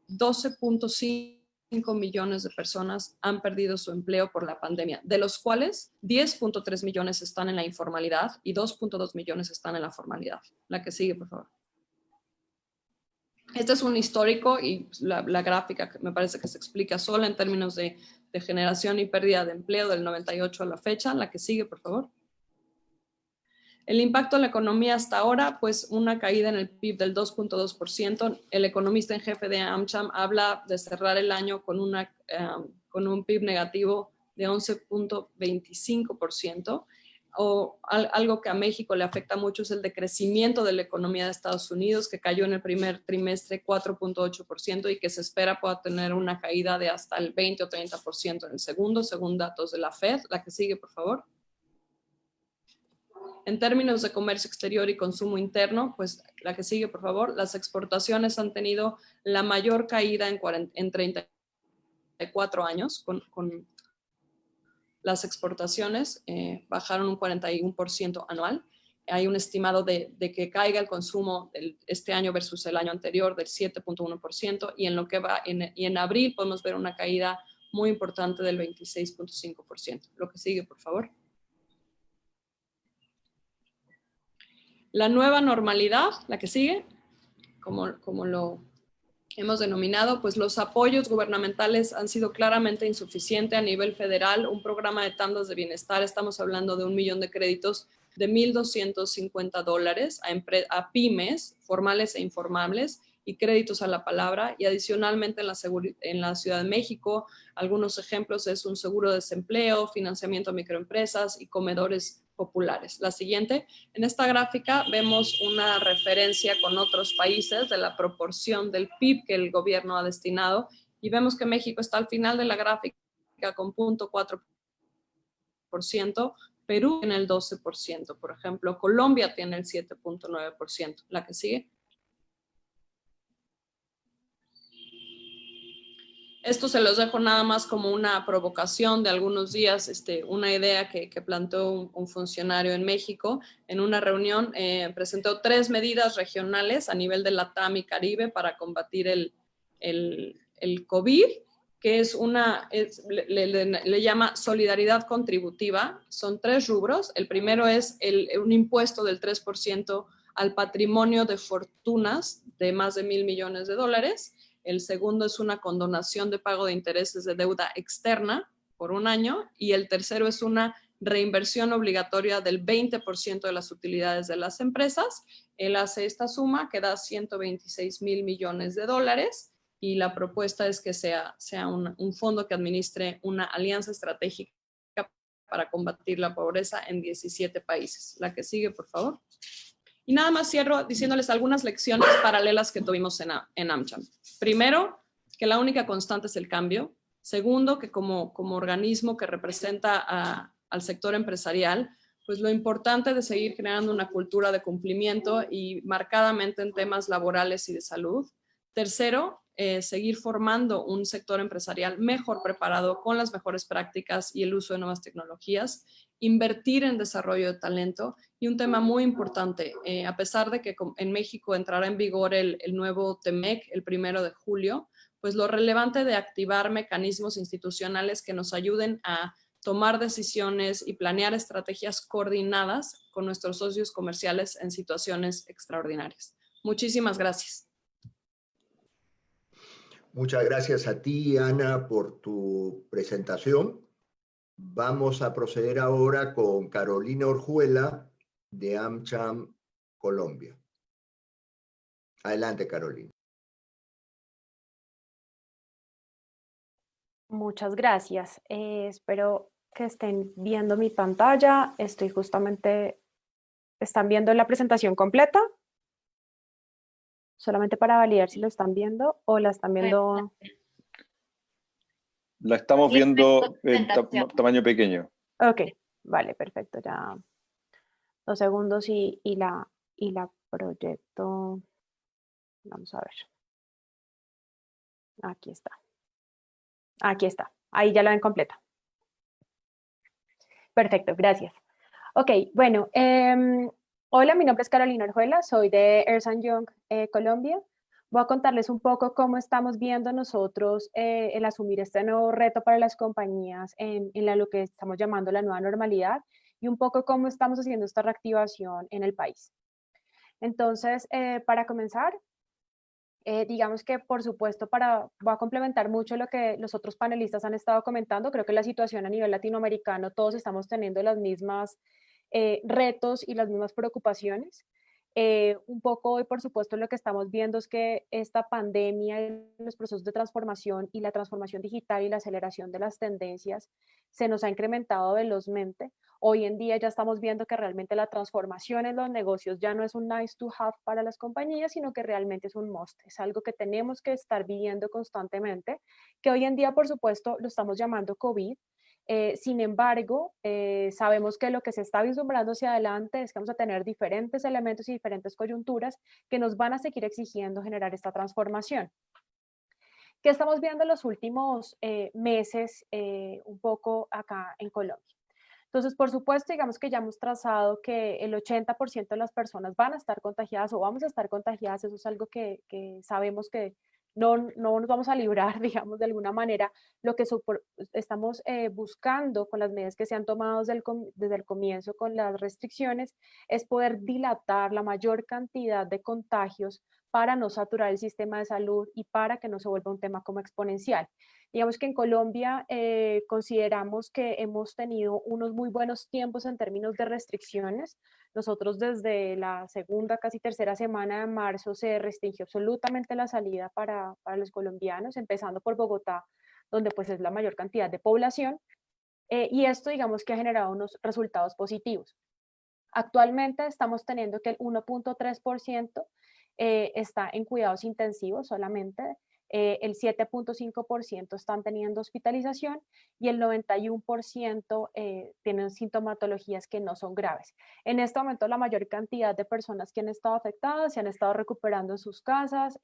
12.5 millones de personas han perdido su empleo por la pandemia, de los cuales 10.3 millones están en la informalidad y 2.2 millones están en la formalidad. La que sigue, por favor. Este es un histórico y la gráfica que me parece que se explica sola en términos de generación y pérdida de empleo del 98 a la fecha. La que sigue, por favor. El impacto en la economía hasta ahora, pues una caída en el PIB del 2.2%. El economista en jefe de AmCham habla de cerrar el año con un PIB negativo de 11.25%. O algo que a México le afecta mucho es el decrecimiento de la economía de Estados Unidos, que cayó en el primer trimestre 4.8% y que se espera pueda tener una caída de hasta el 20 o 30% en el segundo, según datos de la Fed. La que sigue, por favor. En términos de comercio exterior y consumo interno, pues la que sigue, por favor. Las exportaciones han tenido la mayor caída en 34 años, con las exportaciones bajaron un 41% anual. Hay un estimado de que caiga el consumo este año versus el año anterior del 7.1%, y en lo que va y en abril podemos ver una caída muy importante del 26.5%. Lo que sigue, por favor. La nueva normalidad, la que sigue, como lo hemos denominado, pues los apoyos gubernamentales han sido claramente insuficientes a nivel federal. Un programa de tandas de bienestar, estamos hablando de 1 millón de créditos de $1,250 a pymes formales e informales y créditos a la palabra, y adicionalmente en la Ciudad de México, algunos ejemplos es un seguro de desempleo, financiamiento a microempresas y comedores populares. La siguiente, en esta gráfica vemos una referencia con otros países de la proporción del PIB que el gobierno ha destinado, y vemos que México está al final de la gráfica con 0.4%, Perú tiene el 12%, por ejemplo, Colombia tiene el 7.9%. La que sigue. Esto se los dejo nada más como una provocación de algunos días, una idea que planteó un funcionario en México en una reunión. Presentó 3 medidas regionales a nivel de LATAM y Caribe para combatir el COVID, que es le llama solidaridad contributiva. Son 3 rubros. El primero es un impuesto del 3% al patrimonio de fortunas de más de $1,000 millones. El segundo es una condonación de pago de intereses de deuda externa por 1 año. Y el tercero es una reinversión obligatoria del 20% de las utilidades de las empresas. Él hace esta suma que da $126,000 millones. Y la propuesta es que sea un fondo que administre una alianza estratégica para combatir la pobreza en 17 países. La que sigue, por favor. Y nada más cierro diciéndoles algunas lecciones paralelas que tuvimos en AmCham. Primero, que la única constante es el cambio. Segundo, que como organismo que representa al sector empresarial, pues lo importante de seguir generando una cultura de cumplimiento y marcadamente en temas laborales y de salud. Tercero, seguir formando un sector empresarial mejor preparado con las mejores prácticas y el uso de nuevas tecnologías. Invertir en desarrollo de talento. Y un tema muy importante, a pesar de que en México entrará en vigor el nuevo TEMEC el 1 de julio, pues lo relevante de activar mecanismos institucionales que nos ayuden a tomar decisiones y planear estrategias coordinadas con nuestros socios comerciales en situaciones extraordinarias. Muchísimas gracias. Muchas gracias a ti, Ana, por tu presentación. Vamos a proceder ahora con Carolina Orjuela, de AmCham Colombia. Adelante, Carolina. Muchas gracias. Espero que estén viendo mi pantalla. ¿Están viendo la presentación completa? Solamente para validar si lo están viendo o la están viendo. La estamos viendo en tamaño pequeño. Ok, vale, perfecto. Ya 2 segundos y la proyecto. Vamos a ver. Aquí está. Aquí está. Ahí ya la ven completa. Perfecto, gracias. Ok, bueno. Hola, mi nombre es Carolina Orjuela, soy de Ernst & Young, Colombia. Voy a contarles un poco cómo estamos viendo nosotros el asumir este nuevo reto para las compañías en lo que estamos llamando la nueva normalidad y un poco cómo estamos haciendo esta reactivación en el país. Entonces, para comenzar, digamos que, por supuesto, voy a complementar mucho lo que los otros panelistas han estado comentando. Creo que la situación a nivel latinoamericano, todos estamos teniendo las mismas retos y las mismas preocupaciones. Un poco hoy, por supuesto, lo que estamos viendo es que esta pandemia, los procesos de transformación y la transformación digital y la aceleración de las tendencias se nos ha incrementado velozmente. Hoy en día ya estamos viendo que realmente la transformación en los negocios ya no es un nice to have para las compañías, sino que realmente es un must. Es algo que tenemos que estar viviendo constantemente, que hoy en día, por supuesto, lo estamos llamando COVID. Sin embargo, sabemos que lo que se está vislumbrando hacia adelante es que vamos a tener diferentes elementos y diferentes coyunturas que nos van a seguir exigiendo generar esta transformación. ¿Qué estamos viendo en los últimos meses un poco acá en Colombia? Entonces, por supuesto, digamos que ya hemos trazado que el 80% de las personas van a estar contagiadas o vamos a estar contagiadas. Eso es algo que sabemos que no nos vamos a librar, digamos, de alguna manera. Lo que estamos buscando con las medidas que se han tomado desde el comienzo con las restricciones es poder dilatar la mayor cantidad de contagios para no saturar el sistema de salud y para que no se vuelva un tema como exponencial. Digamos que en Colombia consideramos que hemos tenido unos muy buenos tiempos en términos de restricciones. Nosotros desde la segunda, casi tercera semana de marzo se restringió absolutamente la salida para los colombianos, empezando por Bogotá, donde pues es la mayor cantidad de población. Y esto digamos que ha generado unos resultados positivos. Actualmente estamos teniendo que el 1.3% está en cuidados intensivos solamente, el 7.5% están teniendo hospitalización y el 91% tienen sintomatologías que no son graves. En este momento la mayor cantidad de personas que han estado afectadas se han estado recuperando en sus casas,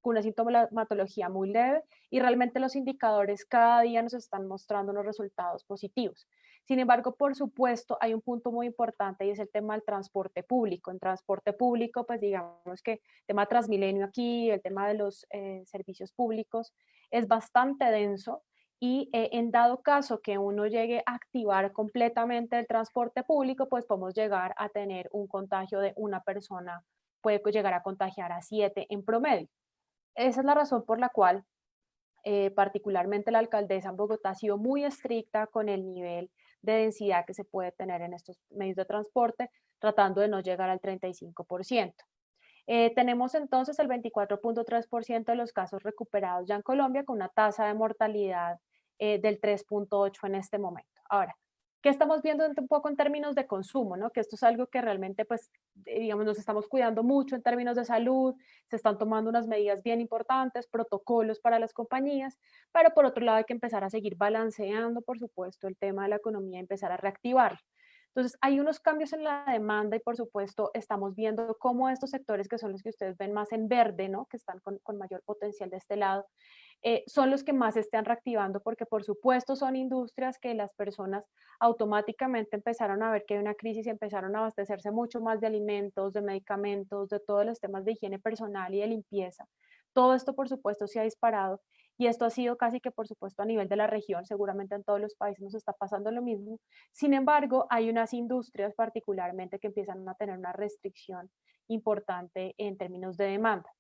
con una sintomatología muy leve y realmente los indicadores cada día nos están mostrando unos resultados positivos. Sin embargo, por supuesto, hay un punto muy importante y es el tema del transporte público. En transporte público, pues digamos que el tema Transmilenio aquí, el tema de los servicios públicos es bastante denso y en dado caso que uno llegue a activar completamente el transporte público, pues podemos llegar a tener un contagio de una persona, puede llegar a contagiar a 7 en promedio. Esa es la razón por la cual particularmente la alcaldesa en Bogotá ha sido muy estricta con el nivel de densidad que se puede tener en estos medios de transporte, tratando de no llegar al 35%. Tenemos entonces el 24.3% de los casos recuperados ya en Colombia, con una tasa de mortalidad del 3.8% en este momento. Ahora, ¿qué estamos viendo un poco en términos de consumo? ¿No? Que esto es algo que realmente, pues, digamos, nos estamos cuidando mucho en términos de salud, se están tomando unas medidas bien importantes, protocolos para las compañías, pero por otro lado hay que empezar a seguir balanceando, por supuesto, el tema de la economía y empezar a reactivarla. Entonces, hay unos cambios en la demanda y, por supuesto, estamos viendo cómo estos sectores que son los que ustedes ven más en verde, ¿no? Que están con mayor potencial de este lado, son los que más se están reactivando porque, por supuesto, son industrias que las personas automáticamente empezaron a ver que hay una crisis y empezaron a abastecerse mucho más de alimentos, de medicamentos, de todos los temas de higiene personal y de limpieza. Todo esto, por supuesto, se ha disparado y esto ha sido casi que, por supuesto, a nivel de la región, seguramente en todos los países nos está pasando lo mismo. Sin embargo, hay unas industrias particularmente que empiezan a tener una restricción importante en términos de demanda.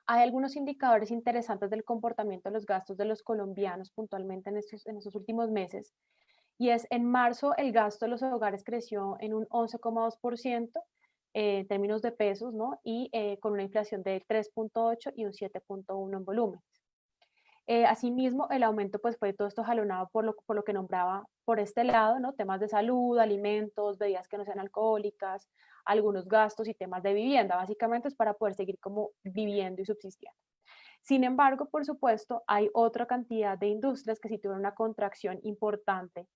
Hay algunos indicadores interesantes del comportamiento de los gastos de los colombianos puntualmente en estos últimos meses. Y es en marzo el gasto de los hogares creció en un 11,2% en términos de pesos, ¿no? Y con una inflación del 3.8 y un 7.1 en volumen. Asimismo, el aumento pues fue todo esto jalonado por lo que nombraba por este lado, ¿no? Temas de salud, alimentos, bebidas que no sean alcohólicas, algunos gastos y temas de vivienda. Básicamente es para poder seguir como viviendo y subsistiendo. Sin embargo, por supuesto, hay otra cantidad de industrias que sí tuvieron una contracción importante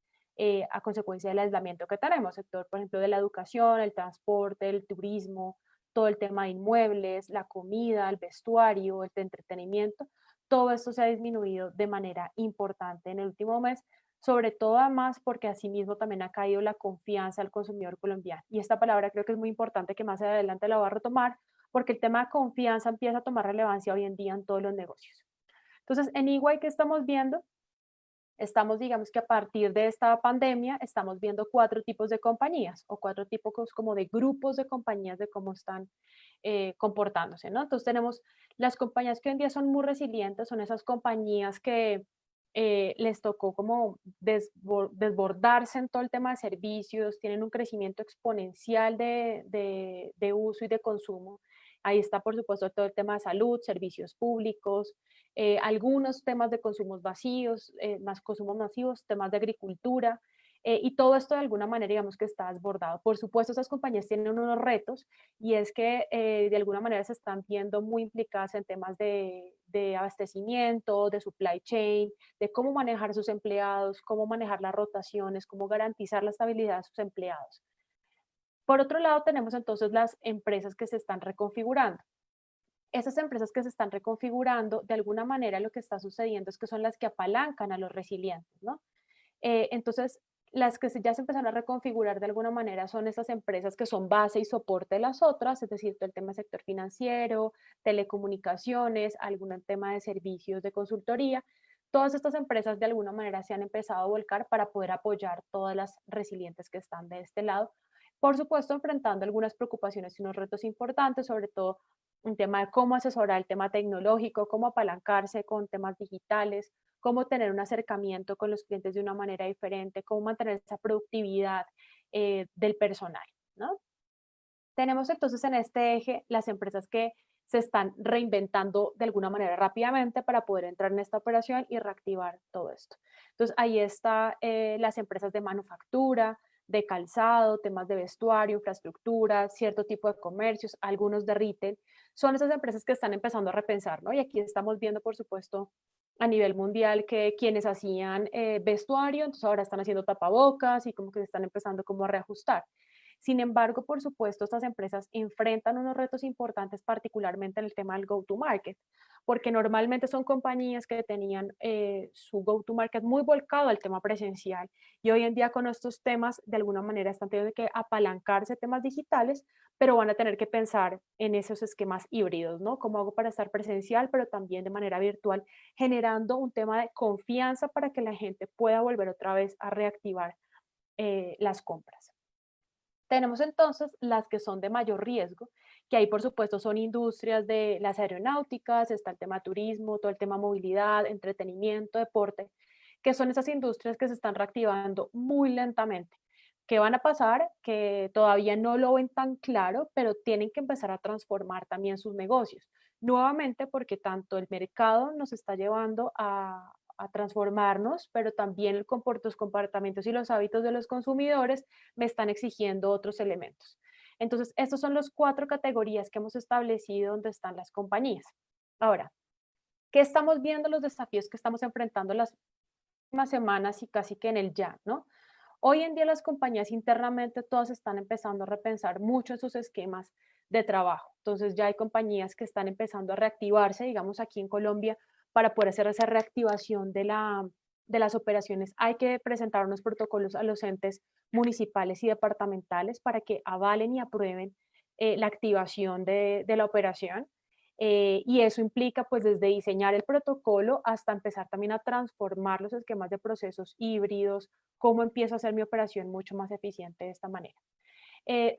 a consecuencia del aislamiento que tenemos. Sector, por ejemplo, de la educación, el transporte, el turismo, todo el tema de inmuebles, la comida, el vestuario, el de entretenimiento. Todo esto se ha disminuido de manera importante en el último mes, sobre todo además porque asimismo también ha caído la confianza al consumidor colombiano. Y esta palabra creo que es muy importante que más adelante la voy a retomar, porque el tema de confianza empieza a tomar relevancia hoy en día en todos los negocios. Entonces, en EY, ¿qué estamos viendo? Estamos, digamos que a partir de esta pandemia, estamos viendo 4 tipos de compañías o 4 tipos como de grupos de compañías de cómo están comportándose, ¿no? Entonces tenemos las compañías que hoy en día son muy resilientes, son esas compañías que les tocó como desbordarse en todo el tema de servicios, tienen un crecimiento exponencial de uso y de consumo. Ahí está, por supuesto, todo el tema de salud, servicios públicos, algunos temas de consumos vacíos, más consumos masivos, temas de agricultura, y todo esto de alguna manera digamos que está desbordado. Por supuesto, esas compañías tienen unos retos y es que de alguna manera se están viendo muy implicadas en temas de abastecimiento, de supply chain, de cómo manejar sus empleados, cómo manejar las rotaciones, cómo garantizar la estabilidad de sus empleados. Por otro lado, tenemos entonces las empresas que se están reconfigurando. Esas empresas que se están reconfigurando, de alguna manera lo que está sucediendo es que son las que apalancan a los resilientes, ¿no? Entonces, Las que ya se empezaron a reconfigurar de alguna manera son estas empresas que son base y soporte de las otras, es decir, todo el tema del sector financiero, telecomunicaciones, algún tema de servicios de consultoría. Todas estas empresas de alguna manera se han empezado a volcar para poder apoyar todas las resilientes que están de este lado. Por supuesto, enfrentando algunas preocupaciones y unos retos importantes, sobre todo un tema de cómo asesorar el tema tecnológico, cómo apalancarse con temas digitales, cómo tener un acercamiento con los clientes de una manera diferente, cómo mantener esa productividad del personal, ¿no? Tenemos entonces en este eje las empresas que se están reinventando de alguna manera rápidamente para poder entrar en esta operación y reactivar todo esto. Entonces ahí está las empresas de manufactura, de calzado, temas de vestuario, infraestructura, cierto tipo de comercios, algunos de retail. Son esas empresas que están empezando a repensar, ¿no? Y aquí estamos viendo, por supuesto, a nivel mundial que quienes hacían vestuario, entonces ahora están haciendo tapabocas y como que se están empezando como a reajustar. Sin embargo, por supuesto, estas empresas enfrentan unos retos importantes, particularmente en el tema del go-to-market, porque normalmente son compañías que tenían su go-to-market muy volcado al tema presencial y hoy en día con estos temas, de alguna manera, están teniendo que apalancarse temas digitales, pero van a tener que pensar en esos esquemas híbridos, ¿no? ¿Cómo hago para estar presencial, pero también de manera virtual, generando un tema de confianza para que la gente pueda volver otra vez a reactivar las compras? Tenemos entonces las que son de mayor riesgo, que ahí por supuesto son industrias de las aeronáuticas, está el tema turismo, todo el tema movilidad, entretenimiento, deporte, que son esas industrias que se están reactivando muy lentamente. ¿Qué van a pasar? Que todavía no lo ven tan claro, pero tienen que empezar a transformar también sus negocios. Nuevamente porque tanto el mercado nos está llevando a transformarnos, pero también los comportamientos y los hábitos de los consumidores me están exigiendo otros elementos. Entonces, estos son los 4 categorías que hemos establecido donde están las compañías. Ahora, ¿qué estamos viendo? Los desafíos que estamos enfrentando las últimas semanas y casi que en el ya, ¿no? Hoy en día las compañías internamente todas están empezando a repensar mucho sus esquemas de trabajo. Entonces ya hay compañías que están empezando a reactivarse, digamos aquí en Colombia, para poder hacer esa reactivación de las operaciones. Hay que presentar unos protocolos a los entes municipales y departamentales para que avalen y aprueben la activación de la operación. Y eso implica pues desde diseñar el protocolo hasta empezar también a transformar los esquemas de procesos híbridos, cómo empiezo a hacer mi operación mucho más eficiente de esta manera.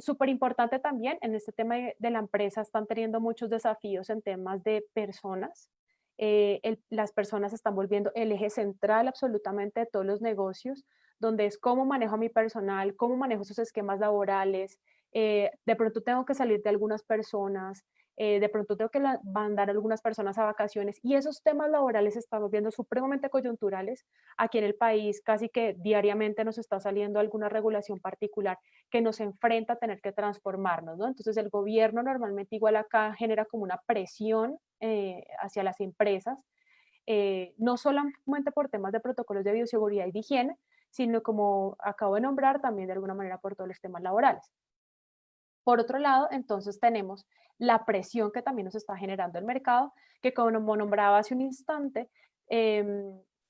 Súper importante también en este tema de la empresa, están teniendo muchos desafíos en temas de personas. Las personas están volviendo el eje central absolutamente de todos los negocios, donde es cómo manejo a mi personal, cómo manejo esos esquemas laborales. De pronto tengo que salir de algunas personas, de pronto tengo que mandar a algunas personas a vacaciones y esos temas laborales estamos viendo supremamente coyunturales. Aquí en el país casi que diariamente nos está saliendo alguna regulación particular que nos enfrenta a tener que transformarnos, ¿no? Entonces el gobierno normalmente igual acá genera como una presión hacia las empresas, no solamente por temas de protocolos de bioseguridad y de higiene, sino como acabo de nombrar también de alguna manera por todos los temas laborales. Por otro lado, entonces tenemos la presión que también nos está generando el mercado, que como nombraba hace un instante,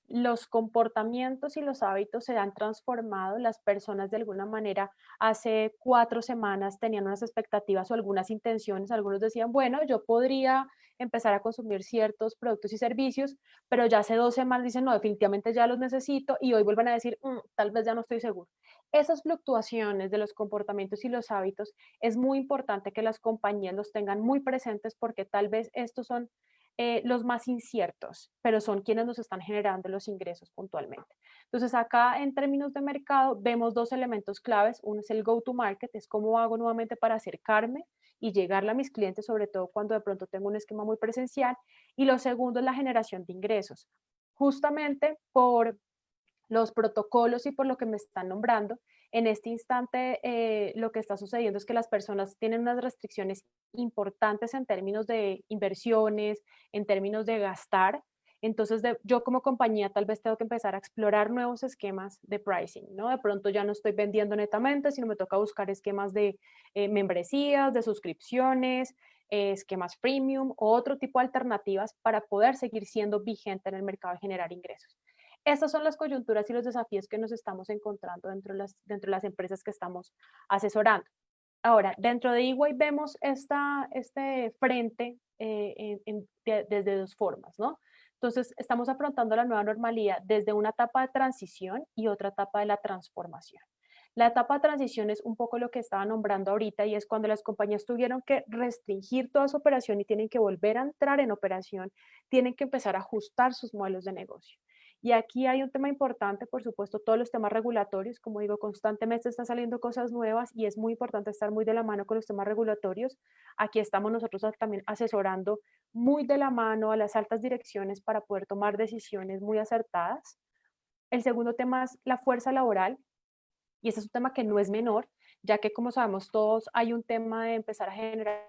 los comportamientos y los hábitos se han transformado. Las personas de alguna manera hace 4 semanas tenían unas expectativas o algunas intenciones. Algunos decían, bueno, yo podría empezar a consumir ciertos productos y servicios, pero ya hace 2 semanas dicen, no, definitivamente ya los necesito y hoy vuelven a decir, tal vez ya no estoy seguro. Esas fluctuaciones de los comportamientos y los hábitos es muy importante que las compañías los tengan muy presentes porque tal vez estos son los más inciertos, pero son quienes nos están generando los ingresos puntualmente. Entonces acá en términos de mercado vemos 2 elementos claves. Uno es el go-to-market, es cómo hago nuevamente para acercarme y llegarle a mis clientes, sobre todo cuando de pronto tengo un esquema muy presencial. Y lo segundo es la generación de ingresos. Justamente por los protocolos y por lo que me están nombrando, en este instante lo que está sucediendo es que las personas tienen unas restricciones importantes en términos de inversiones, en términos de gastar. Entonces, yo como compañía tal vez tengo que empezar a explorar nuevos esquemas de pricing, ¿no? De pronto ya no estoy vendiendo netamente, sino me toca buscar esquemas de membresías, de suscripciones, esquemas premium o otro tipo de alternativas para poder seguir siendo vigente en el mercado y generar ingresos. Estas son las coyunturas y los desafíos que nos estamos encontrando dentro de las empresas que estamos asesorando. Ahora, dentro de EY vemos este frente desde dos formas, ¿no? Entonces, estamos afrontando la nueva normalidad desde una etapa de transición y otra etapa de la transformación. La etapa de transición es un poco lo que estaba nombrando ahorita y es cuando las compañías tuvieron que restringir toda su operación y tienen que volver a entrar en operación, tienen que empezar a ajustar sus modelos de negocio. Y aquí hay un tema importante, por supuesto, todos los temas regulatorios. Como digo, constantemente están saliendo cosas nuevas y es muy importante estar muy de la mano con los temas regulatorios. Aquí estamos nosotros también asesorando muy de la mano a las altas direcciones para poder tomar decisiones muy acertadas. El segundo tema es la fuerza laboral. Y ese es un tema que no es menor, ya que como sabemos todos, hay un tema de empezar a generar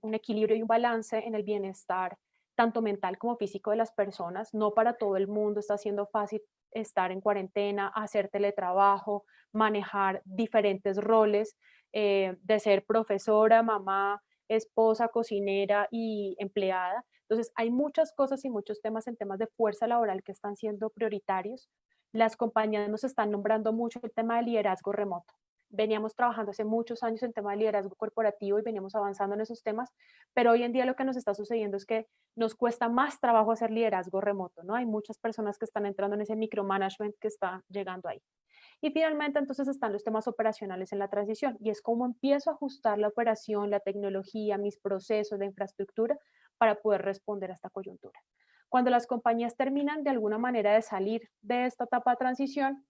un equilibrio y un balance en el bienestar, tanto mental como físico de las personas. No para todo el mundo está siendo fácil estar en cuarentena, hacer teletrabajo, manejar diferentes roles, de ser profesora, mamá, esposa, cocinera y empleada. Entonces, hay muchas cosas y muchos temas en temas de fuerza laboral que están siendo prioritarios. Las compañías nos están nombrando mucho el tema de liderazgo remoto. Veníamos trabajando hace muchos años en tema de liderazgo corporativo y veníamos avanzando en esos temas, pero hoy en día lo que nos está sucediendo es que nos cuesta más trabajo hacer liderazgo remoto, ¿no? Hay muchas personas que están entrando en ese micromanagement que está llegando ahí. Y finalmente, entonces, están los temas operacionales en la transición, y es cómo empiezo a ajustar la operación, la tecnología, mis procesos, la infraestructura, para poder responder a esta coyuntura. Cuando las compañías terminan de alguna manera de salir de esta etapa de transición,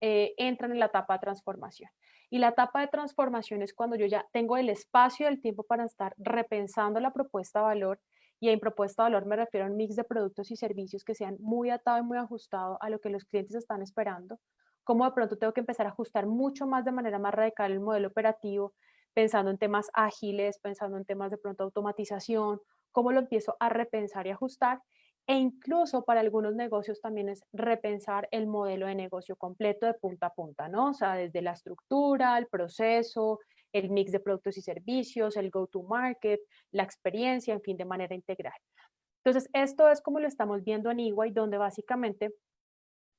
entran en la etapa de transformación. Y la etapa de transformación es cuando yo ya tengo el espacio y el tiempo para estar repensando la propuesta de valor. Y en propuesta de valor me refiero a un mix de productos y servicios que sean muy atado y muy ajustado a lo que los clientes están esperando. Como de pronto tengo que empezar a ajustar mucho más de manera más radical el modelo operativo, pensando en temas ágiles, pensando en temas de pronto automatización, cómo lo empiezo a repensar y ajustar. E incluso para algunos negocios también es repensar el modelo de negocio completo de punta a punta, ¿no? O sea, desde la estructura, el proceso, el mix de productos y servicios, el go-to-market, la experiencia, en fin, de manera integral. Entonces, esto es como lo estamos viendo en EY, donde básicamente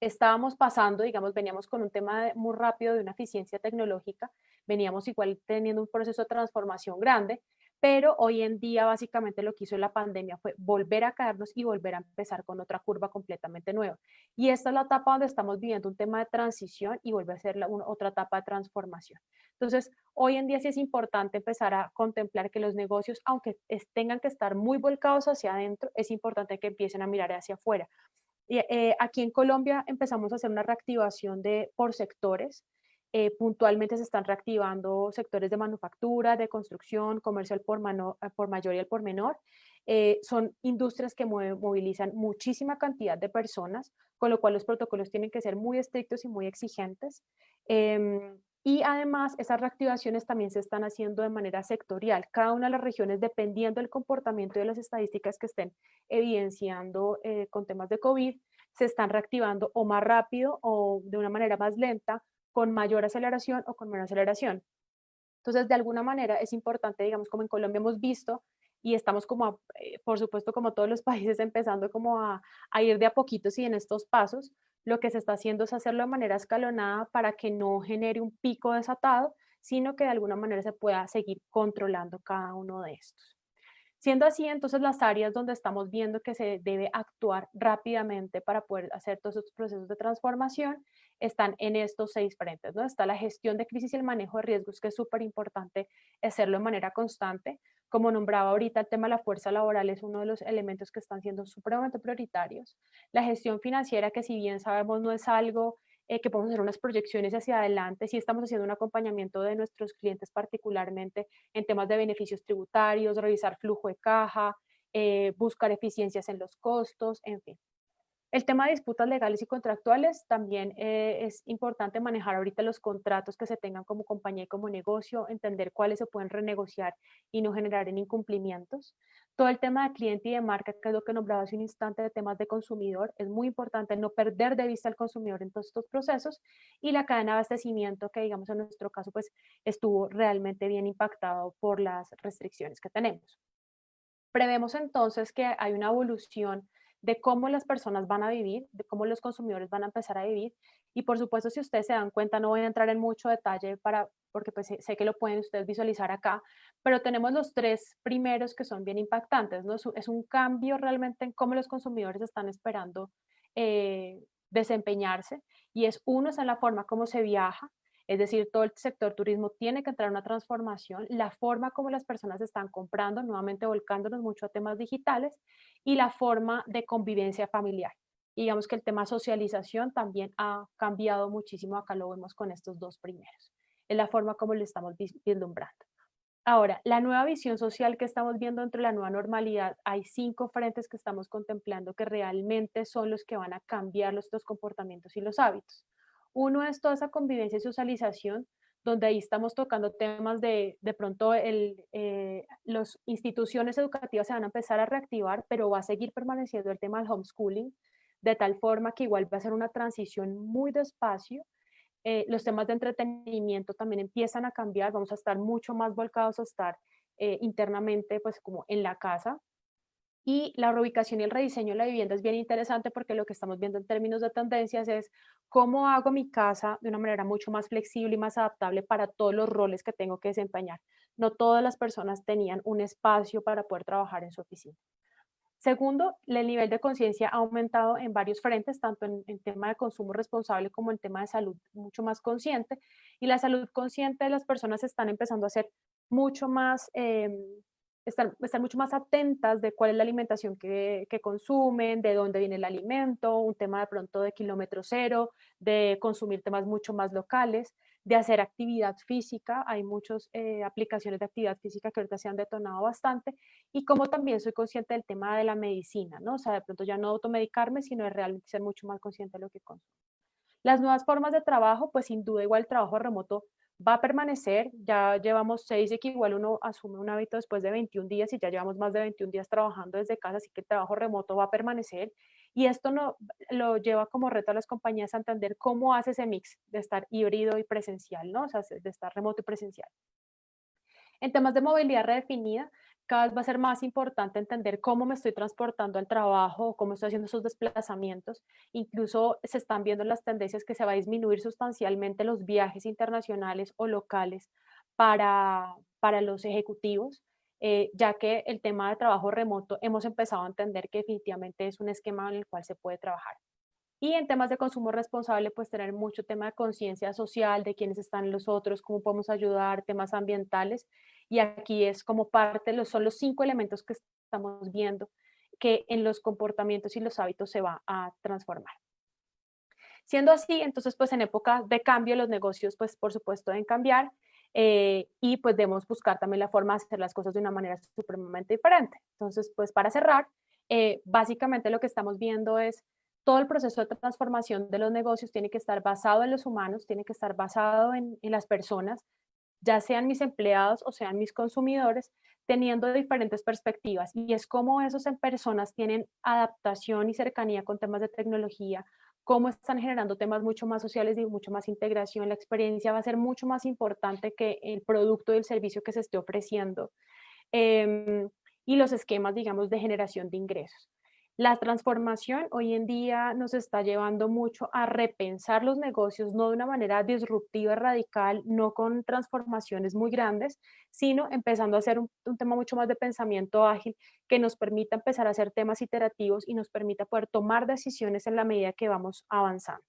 estábamos pasando, digamos, veníamos con un tema muy rápido de una eficiencia tecnológica, veníamos igual teniendo un proceso de transformación grande, pero hoy en día básicamente lo que hizo la pandemia fue volver a caernos y volver a empezar con otra curva completamente nueva. Y esta es la etapa donde estamos viviendo un tema de transición y vuelve a ser otra etapa de transformación. Entonces, hoy en día sí es importante empezar a contemplar que los negocios, aunque tengan que estar muy volcados hacia adentro, es importante que empiecen a mirar hacia afuera. Y, aquí en Colombia empezamos a hacer una reactivación por sectores. Puntualmente se están reactivando sectores de manufactura, de construcción, comercio por mayor y al por menor. Son industrias que movilizan muchísima cantidad de personas, con lo cual los protocolos tienen que ser muy estrictos y muy exigentes. Y además, esas reactivaciones también se están haciendo de manera sectorial. Cada una de las regiones, dependiendo del comportamiento de las estadísticas que estén evidenciando con temas de COVID, se están reactivando o más rápido o de una manera más lenta, con mayor aceleración o con menor aceleración. Entonces, de alguna manera es importante, digamos, como en Colombia hemos visto y estamos como, por supuesto, como todos los países, empezando como a ir de a poquitos y en estos pasos, lo que se está haciendo es hacerlo de manera escalonada para que no genere un pico desatado, sino que de alguna manera se pueda seguir controlando cada uno de estos. Siendo así, entonces las áreas donde estamos viendo que se debe actuar rápidamente para poder hacer todos estos procesos de transformación están en estos 6 frentes, ¿no? Está la gestión de crisis y el manejo de riesgos, que es súper importante hacerlo de manera constante. Como nombraba ahorita, el tema de la fuerza laboral es uno de los elementos que están siendo supremamente prioritarios. La gestión financiera, que si bien sabemos no es algo que podemos hacer unas proyecciones hacia adelante, sí estamos haciendo un acompañamiento de nuestros clientes particularmente en temas de beneficios tributarios, revisar flujo de caja, buscar eficiencias en los costos, en fin. El tema de disputas legales y contractuales también es importante manejar ahorita los contratos que se tengan como compañía y como negocio, entender cuáles se pueden renegociar y no generar en incumplimientos. Todo el tema de cliente y de marca, que es lo que nombraba hace un instante de temas de consumidor, es muy importante no perder de vista al consumidor en todos estos procesos, y la cadena de abastecimiento, que digamos en nuestro caso pues estuvo realmente bien impactado por las restricciones que tenemos. Prevemos entonces que hay una evolución de cómo las personas van a vivir, de cómo los consumidores van a empezar a vivir. Y por supuesto, si ustedes se dan cuenta, no voy a entrar en mucho detalle porque pues sé que lo pueden ustedes visualizar acá, pero tenemos los tres primeros que son bien impactantes, ¿no? Es un cambio realmente en cómo los consumidores están esperando desempeñarse, y uno es en la forma como se viaja, es decir, todo el sector turismo tiene que entrar en una transformación, la forma como las personas están comprando, nuevamente volcándonos mucho a temas digitales, y la forma de convivencia familiar. Y digamos que el tema socialización también ha cambiado muchísimo, acá lo vemos con estos dos primeros, es la forma como lo estamos vislumbrando. Ahora, la nueva visión social que estamos viendo entre la nueva normalidad, hay 5 frentes que estamos contemplando que realmente son los que van a cambiar los comportamientos y los hábitos. Uno es toda esa convivencia y socialización, donde ahí estamos tocando temas de pronto las instituciones educativas se van a empezar a reactivar, pero va a seguir permaneciendo el tema del homeschooling, de tal forma que igual va a ser una transición muy despacio. Los temas de entretenimiento también empiezan a cambiar, vamos a estar mucho más volcados a estar internamente, pues como en la casa. Y la reubicación y el rediseño de la vivienda es bien interesante porque lo que estamos viendo en términos de tendencias es cómo hago mi casa de una manera mucho más flexible y más adaptable para todos los roles que tengo que desempeñar. No todas las personas tenían un espacio para poder trabajar en su oficina. Segundo, el nivel de conciencia ha aumentado en varios frentes, tanto en tema de consumo responsable como en tema de salud mucho más consciente. Y la salud consciente de las personas están empezando a ser mucho más, estar mucho más atentas de cuál es la alimentación que consumen, de dónde viene el alimento, un tema de pronto de kilómetro cero, de consumir temas mucho más locales, de hacer actividad física. Hay muchas aplicaciones de actividad física que ahorita se han detonado bastante, y como también soy consciente del tema de la medicina, ¿no? O sea, de pronto ya no automedicarme, sino de realmente ser mucho más consciente de lo que consumo. Las nuevas formas de trabajo, pues sin duda igual el trabajo remoto va a permanecer. Ya llevamos 6 y que igual uno asume un hábito después de 21 días y ya llevamos más de 21 días trabajando desde casa, así que el trabajo remoto va a permanecer. Y esto lo lleva como reto a las compañías a entender cómo hace ese mix de estar híbrido y presencial, ¿no? O sea, de estar remoto y presencial. En temas de movilidad redefinida, cada vez va a ser más importante entender cómo me estoy transportando al trabajo, cómo estoy haciendo esos desplazamientos. Incluso se están viendo las tendencias que se va a disminuir sustancialmente los viajes internacionales o locales para los ejecutivos, ya que el tema de trabajo remoto hemos empezado a entender que definitivamente es un esquema en el cual se puede trabajar. Y en temas de consumo responsable, pues tener mucho tema de conciencia social, de quiénes están los otros, cómo podemos ayudar, temas ambientales. Y aquí es como parte, son los 5 elementos que estamos viendo que en los comportamientos y los hábitos se va a transformar. Siendo así, entonces pues en época de cambio los negocios pues por supuesto deben cambiar, y pues debemos buscar también la forma de hacer las cosas de una manera supremamente diferente. Entonces pues para cerrar, básicamente lo que estamos viendo es todo el proceso de transformación de los negocios tiene que estar basado en los humanos, tiene que estar basado en las personas, ya sean mis empleados o sean mis consumidores, teniendo diferentes perspectivas. Y es como esos en personas tienen adaptación y cercanía con temas de tecnología, cómo están generando temas mucho más sociales y mucho más integración. La experiencia va a ser mucho más importante que el producto y el servicio que se esté ofreciendo. Y los esquemas, digamos, de generación de ingresos. La transformación hoy en día nos está llevando mucho a repensar los negocios, no de una manera disruptiva, radical, no con transformaciones muy grandes, sino empezando a hacer un tema mucho más de pensamiento ágil que nos permita empezar a hacer temas iterativos y nos permita poder tomar decisiones en la medida que vamos avanzando.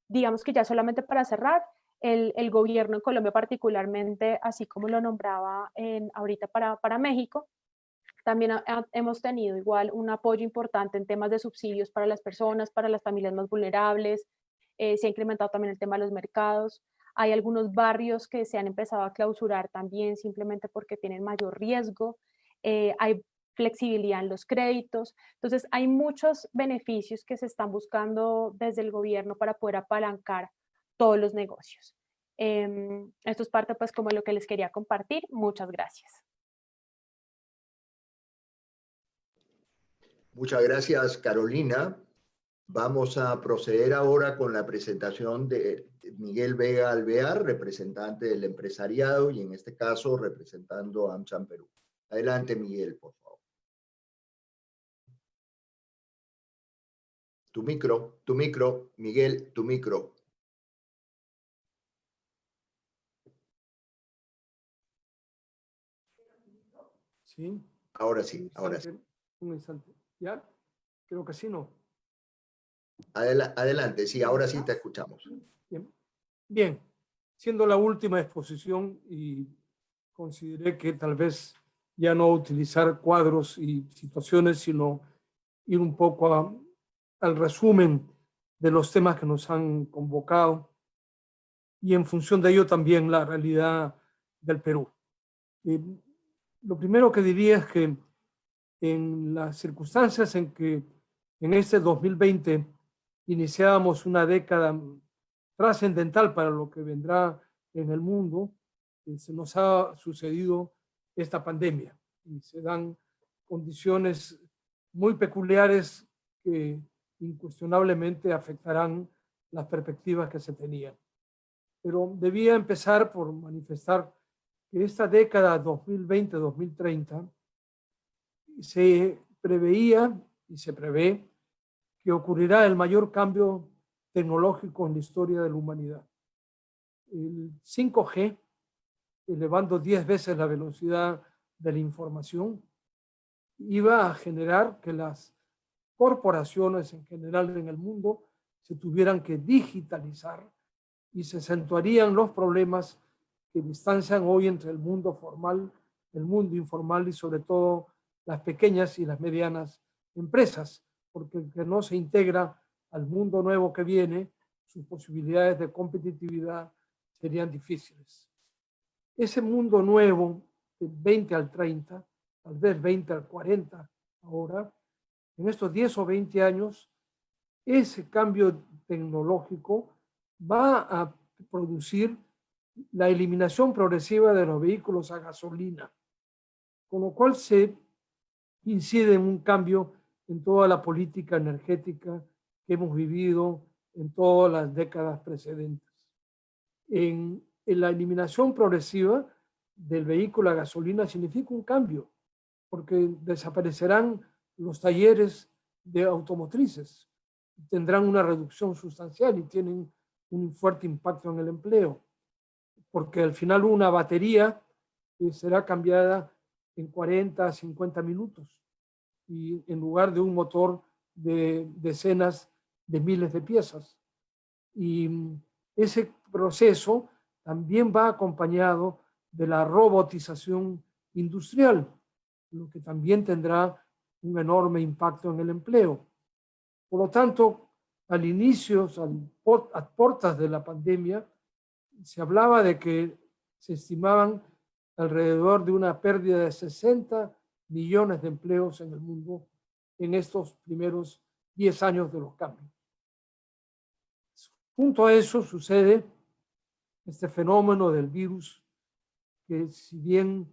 Digamos que ya solamente para cerrar, el gobierno en Colombia particularmente, así como lo nombraba ahorita para México, también hemos tenido igual un apoyo importante en temas de subsidios para las personas, para las familias más vulnerables. Se ha incrementado también el tema de los mercados. Hay algunos barrios que se han empezado a clausurar también simplemente porque tienen mayor riesgo. Hay flexibilidad en los créditos. Entonces, hay muchos beneficios que se están buscando desde el gobierno para poder apalancar todos los negocios. Esto es parte, pues, como lo que les quería compartir. Muchas gracias. Muchas gracias, Carolina. Vamos a proceder ahora con la presentación de Miguel Vega Alvear, representante del empresariado y en este caso representando a AmCham Perú. Adelante, Miguel, por favor. Tu micro, Miguel, tu micro. Sí. Ahora sí, ahora sí. Un instante. ¿Ya? Creo que sí, ¿no? Adelante, sí, ahora sí te escuchamos. Bien. Bien. Siendo la última exposición y consideré que tal vez ya no utilizar cuadros y situaciones, sino ir un poco al resumen de los temas que nos han convocado y en función de ello también la realidad del Perú. Lo primero que diría es que en las circunstancias en que en este 2020 iniciábamos una década trascendental para lo que vendrá en el mundo, se nos ha sucedido esta pandemia y se dan condiciones muy peculiares que incuestionablemente afectarán las perspectivas que se tenían. Pero debía empezar por manifestar que esta década 2020-2030 se preveía y se prevé que ocurrirá el mayor cambio tecnológico en la historia de la humanidad. El 5G, elevando 10 veces la velocidad de la información, iba a generar que las corporaciones en general en el mundo se tuvieran que digitalizar y se acentuarían los problemas que distancian hoy entre el mundo formal, el mundo informal y sobre todo las pequeñas y las medianas empresas, porque el que no se integra al mundo nuevo que viene, sus posibilidades de competitividad serían difíciles. Ese mundo nuevo, del 20 al 30, tal vez 20 al 40 ahora, en estos 10 o 20 años, ese cambio tecnológico va a producir la eliminación progresiva de los vehículos a gasolina, con lo cual se incide en un cambio en toda la política energética que hemos vivido en todas las décadas precedentes. En la eliminación progresiva del vehículo a gasolina significa un cambio, porque desaparecerán los talleres de automotrices, tendrán una reducción sustancial y tienen un fuerte impacto en el empleo, porque al final una batería será cambiada en 40 a 50 minutos y en lugar de un motor de decenas de miles de piezas. Y ese proceso también va acompañado de la robotización industrial, lo que también tendrá un enorme impacto en el empleo. Por lo tanto, al inicio, a puertas de la pandemia, se hablaba de que se estimaban alrededor de una pérdida de 60 millones de empleos en el mundo en estos primeros 10 años de los cambios. Junto a eso sucede este fenómeno del virus, que si bien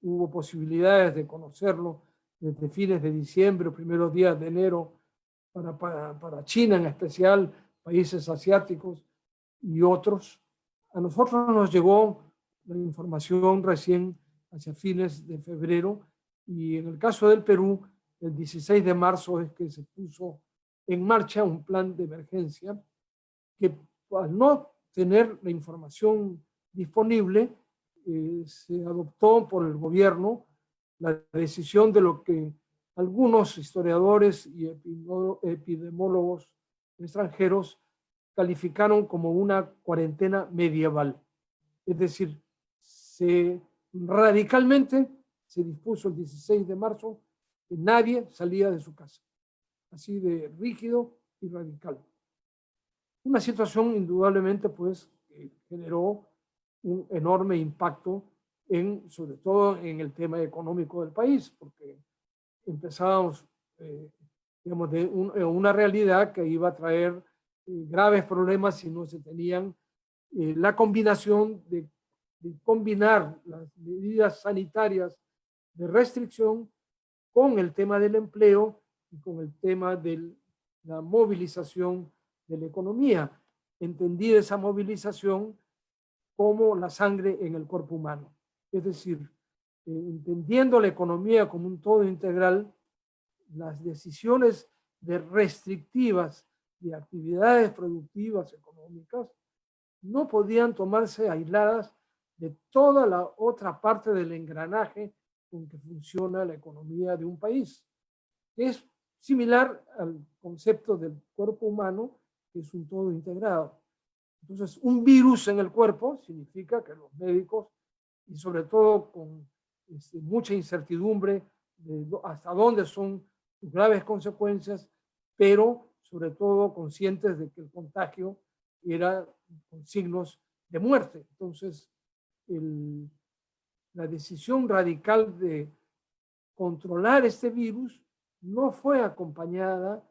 hubo posibilidades de conocerlo desde fines de diciembre o primeros días de enero para China en especial, países asiáticos y otros, a nosotros nos llegó la información recién hacia fines de febrero y en el caso del Perú, el 16 de marzo es que se puso en marcha un plan de emergencia que al no tener la información disponible, se adoptó por el gobierno la decisión de lo que algunos historiadores y epidemiólogos extranjeros calificaron como una cuarentena medieval. Es decir, radicalmente se dispuso el 16 de marzo que nadie salía de su casa. Así de rígido y radical. Una situación indudablemente pues generó un enorme impacto sobre todo en el tema económico del país, porque empezábamos digamos, de una realidad que iba a traer graves problemas si no se tenían la combinación de combinar las medidas sanitarias de restricción con el tema del empleo y con el tema de la movilización de la economía. Entendida esa movilización como la sangre en el cuerpo humano. Es decir, entendiendo la economía como un todo integral, las decisiones de restrictivas de actividades productivas económicas no podían tomarse aisladas de toda la otra parte del engranaje con que funciona la economía de un país. Es similar al concepto del cuerpo humano, que es un todo integrado. Entonces, un virus en el cuerpo significa que los médicos, y sobre todo con mucha incertidumbre de hasta dónde son sus graves consecuencias, pero sobre todo conscientes de que el contagio era con signos de muerte. Entonces, la decisión radical de controlar este virus no fue acompañada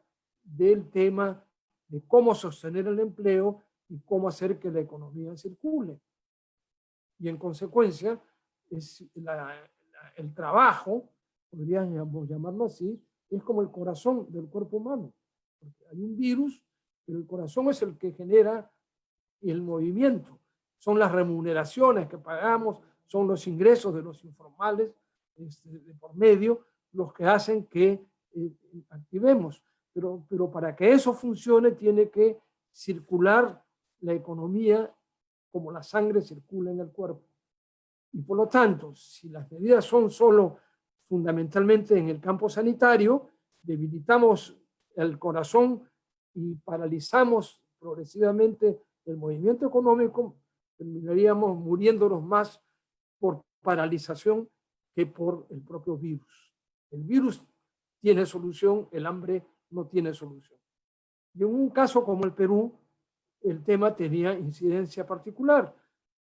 del tema de cómo sostener el empleo y cómo hacer que la economía circule. Y en consecuencia, el trabajo, podríamos llamarlo así, es como el corazón del cuerpo humano. Porque hay un virus, pero el corazón es el que genera el movimiento. Son las remuneraciones que pagamos, son los ingresos de los informales de por medio, los que hacen que activemos. Pero para que eso funcione tiene que circular la economía como la sangre circula en el cuerpo. Y por lo tanto, si las medidas son solo fundamentalmente en el campo sanitario, debilitamos el corazón y paralizamos progresivamente el movimiento económico, terminaríamos muriéndonos más por paralización que por el propio virus. El virus tiene solución, el hambre no tiene solución. Y en un caso como el Perú, el tema tenía incidencia particular,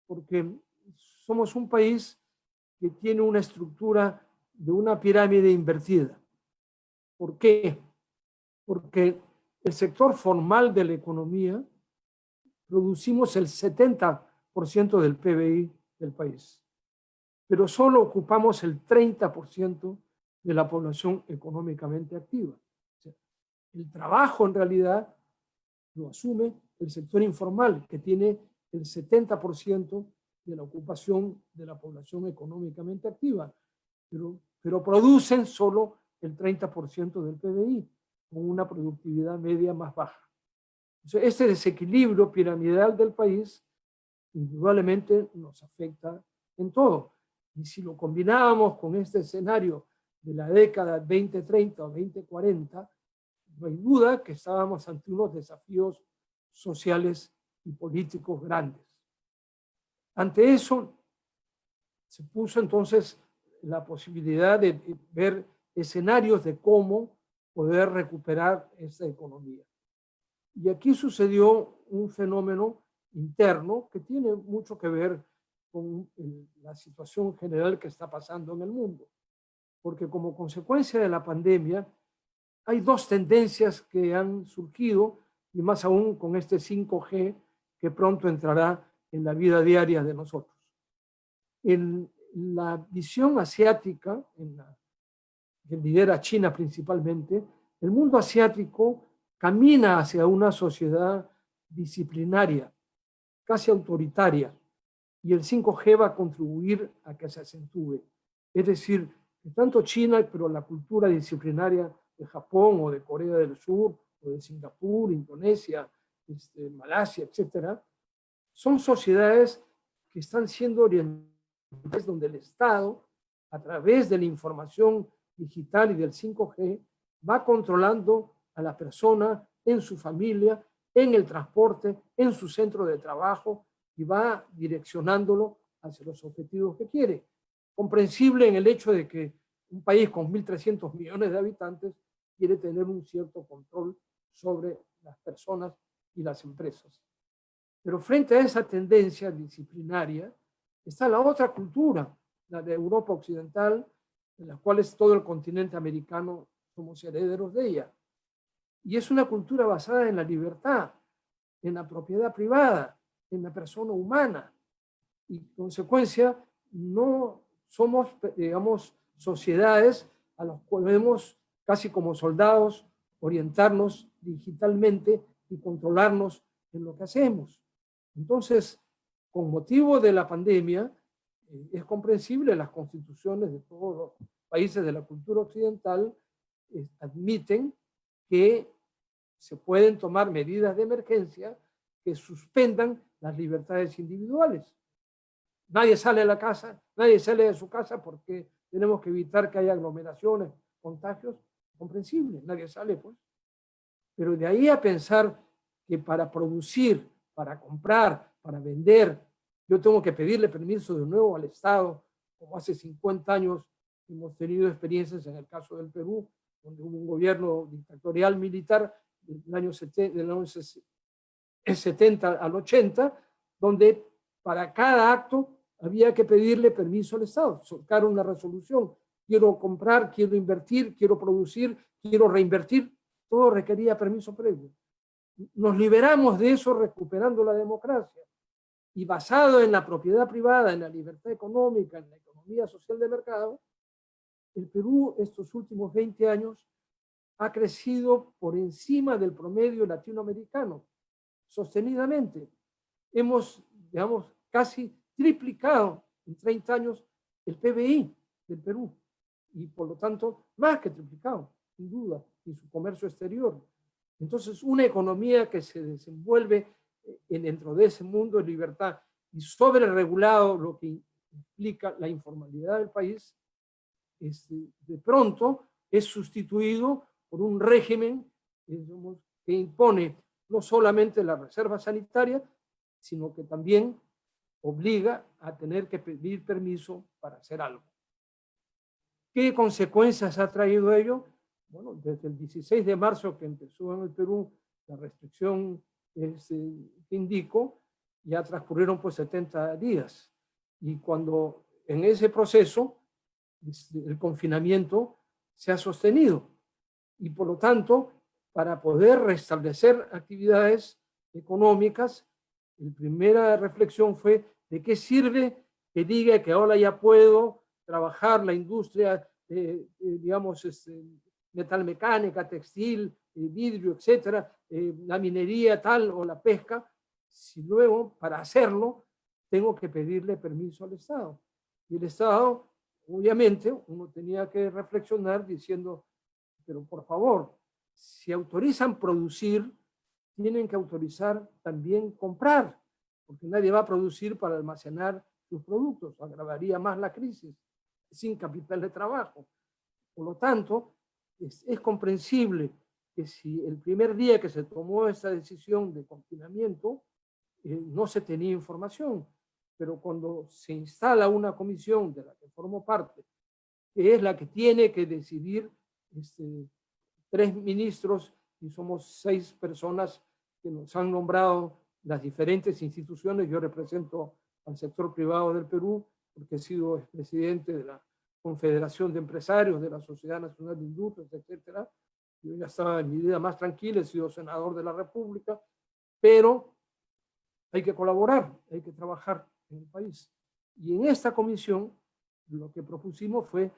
porque somos un país que tiene una estructura de una pirámide invertida. ¿Por qué? Porque el sector formal de la economía producimos el 70% del PBI del país, pero solo ocupamos el 30% de la población económicamente activa. O sea, el trabajo en realidad lo asume el sector informal, que tiene el 70% de la ocupación de la población económicamente activa, pero producen solo el 30% del PBI, con una productividad media más baja. Entonces, este desequilibrio piramidal del país indudablemente nos afecta en todo. Y si lo combinábamos con este escenario de la década 2030 o 2040, no hay duda que estábamos ante unos desafíos sociales y políticos grandes. Ante eso, se puso entonces la posibilidad de ver escenarios de cómo poder recuperar esta economía. Y aquí sucedió un fenómeno interno que tiene mucho que ver con la situación general que está pasando en el mundo. Porque como consecuencia de la pandemia, hay dos tendencias que han surgido, y más aún con este 5G que pronto entrará en la vida diaria de nosotros. En la visión asiática, que lidera China principalmente, el mundo asiático camina hacia una sociedad disciplinaria, casi autoritaria, y el 5G va a contribuir a que se acentúe. Es decir, que tanto China, pero la cultura disciplinaria de Japón o de Corea del Sur, o de Singapur, Indonesia, Malasia, etcétera, son sociedades que están siendo orientadas donde el Estado, a través de la información digital y del 5G, va controlando a la persona en su familia, en el transporte, en su centro de trabajo, y va direccionándolo hacia los objetivos que quiere. Comprensible en el hecho de que un país con 1.300 millones de habitantes quiere tener un cierto control sobre las personas y las empresas. Pero frente a esa tendencia disciplinaria está la otra cultura, la de Europa Occidental, de la cual es todo el continente americano, somos herederos de ella. Y es una cultura basada en la libertad, en la propiedad privada, en la persona humana. Y en consecuencia, no somos, digamos, sociedades a las que podemos, casi como soldados, orientarnos digitalmente y controlarnos en lo que hacemos. Entonces, con motivo de la pandemia, es comprensible, las constituciones de todos los países de la cultura occidental admiten que se pueden tomar medidas de emergencia que suspendan las libertades individuales. Nadie sale de la casa, nadie sale de su casa porque tenemos que evitar que haya aglomeraciones, contagios, comprensible, nadie sale pues. Pero de ahí a pensar que para producir, para comprar, para vender, yo tengo que pedirle permiso de nuevo al Estado, como hace 50 años hemos tenido experiencias en el caso del Perú, donde hubo un gobierno dictatorial militar del año 70 al 80, donde para cada acto había que pedirle permiso al Estado, sacar una resolución. Quiero comprar, quiero invertir, quiero producir, quiero reinvertir. Todo requería permiso previo. Nos liberamos de eso recuperando la democracia. Y basado en la propiedad privada, en la libertad económica, en la economía social de mercado, el Perú estos últimos 20 años ha crecido por encima del promedio latinoamericano, sostenidamente. Hemos, digamos, casi triplicado en 30 años el PBI del Perú y por lo tanto más que triplicado, sin duda, y su comercio exterior. Entonces, una economía que se desenvuelve dentro de ese mundo de libertad y sobre regulado, lo que implica la informalidad del país, de pronto es sustituido por un régimen que impone no solamente la reserva sanitaria, sino que también obliga a tener que pedir permiso para hacer algo. ¿Qué consecuencias ha traído ello? Bueno, desde el 16 de marzo que empezó en el Perú la restricción que indico, ya transcurrieron pues 70 días. Y cuando en ese proceso el confinamiento se ha sostenido. Y por lo tanto, para poder restablecer actividades económicas, la primera reflexión fue de qué sirve que diga que ahora ya puedo trabajar la industria, digamos, metalmecánica, textil, vidrio, etcétera, la minería tal o la pesca, si luego para hacerlo tengo que pedirle permiso al Estado. Y el Estado, obviamente, uno tenía que reflexionar diciendo, pero por favor, si autorizan producir, tienen que autorizar también comprar, porque nadie va a producir para almacenar sus productos, agravaría más la crisis, sin capital de trabajo. Por lo tanto, es comprensible que si el primer día que se tomó esa decisión de confinamiento, no se tenía información, pero cuando se instala una comisión de la que formo parte, que es la que tiene que decidir 3 ministros y somos 6 personas que nos han nombrado las diferentes instituciones. Yo represento al sector privado del Perú porque he sido presidente de la Confederación de Empresarios, de la Sociedad Nacional de Industrias, etcétera. Yo ya estaba en mi vida más tranquila, he sido senador de la República, pero hay que colaborar, hay que trabajar en el país. Y en esta comisión lo que propusimos fue,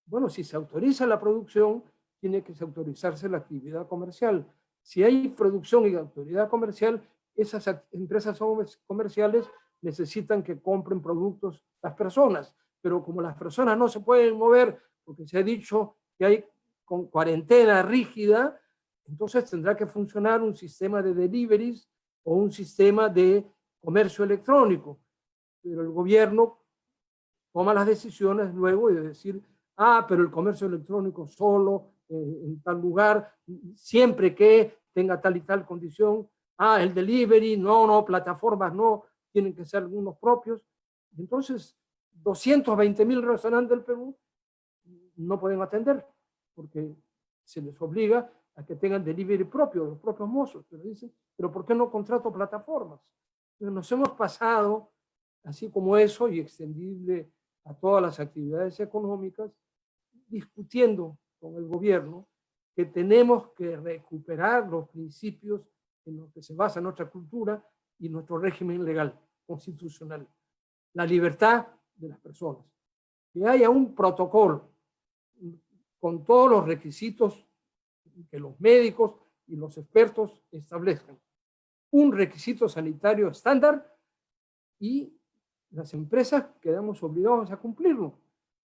bueno, si se autoriza la producción, tiene que autorizarse la actividad comercial. Si hay producción y actividad comercial, esas empresas comerciales necesitan que compren productos las personas, pero como las personas no se pueden mover porque se ha dicho que hay con cuarentena rígida, entonces tendrá que funcionar un sistema de deliveries o un sistema de comercio electrónico. Pero el gobierno toma las decisiones luego de decir, pero el comercio electrónico solo en tal lugar, siempre que tenga tal y tal condición. El delivery, no, plataformas no, tienen que ser algunos propios. Entonces, 220.000 restaurantes del Perú no pueden atender porque se les obliga a que tengan delivery propio, los propios mozos. Pero dicen, ¿pero por qué no contrato plataformas? Entonces, nos hemos pasado, así como eso, y extendible a todas las actividades económicas, discutiendo con el gobierno que tenemos que recuperar los principios en los que se basa nuestra cultura y nuestro régimen legal, constitucional. La libertad de las personas. Que haya un protocolo con todos los requisitos que los médicos y los expertos establezcan. Un requisito sanitario estándar y las empresas quedamos obligados a cumplirlo.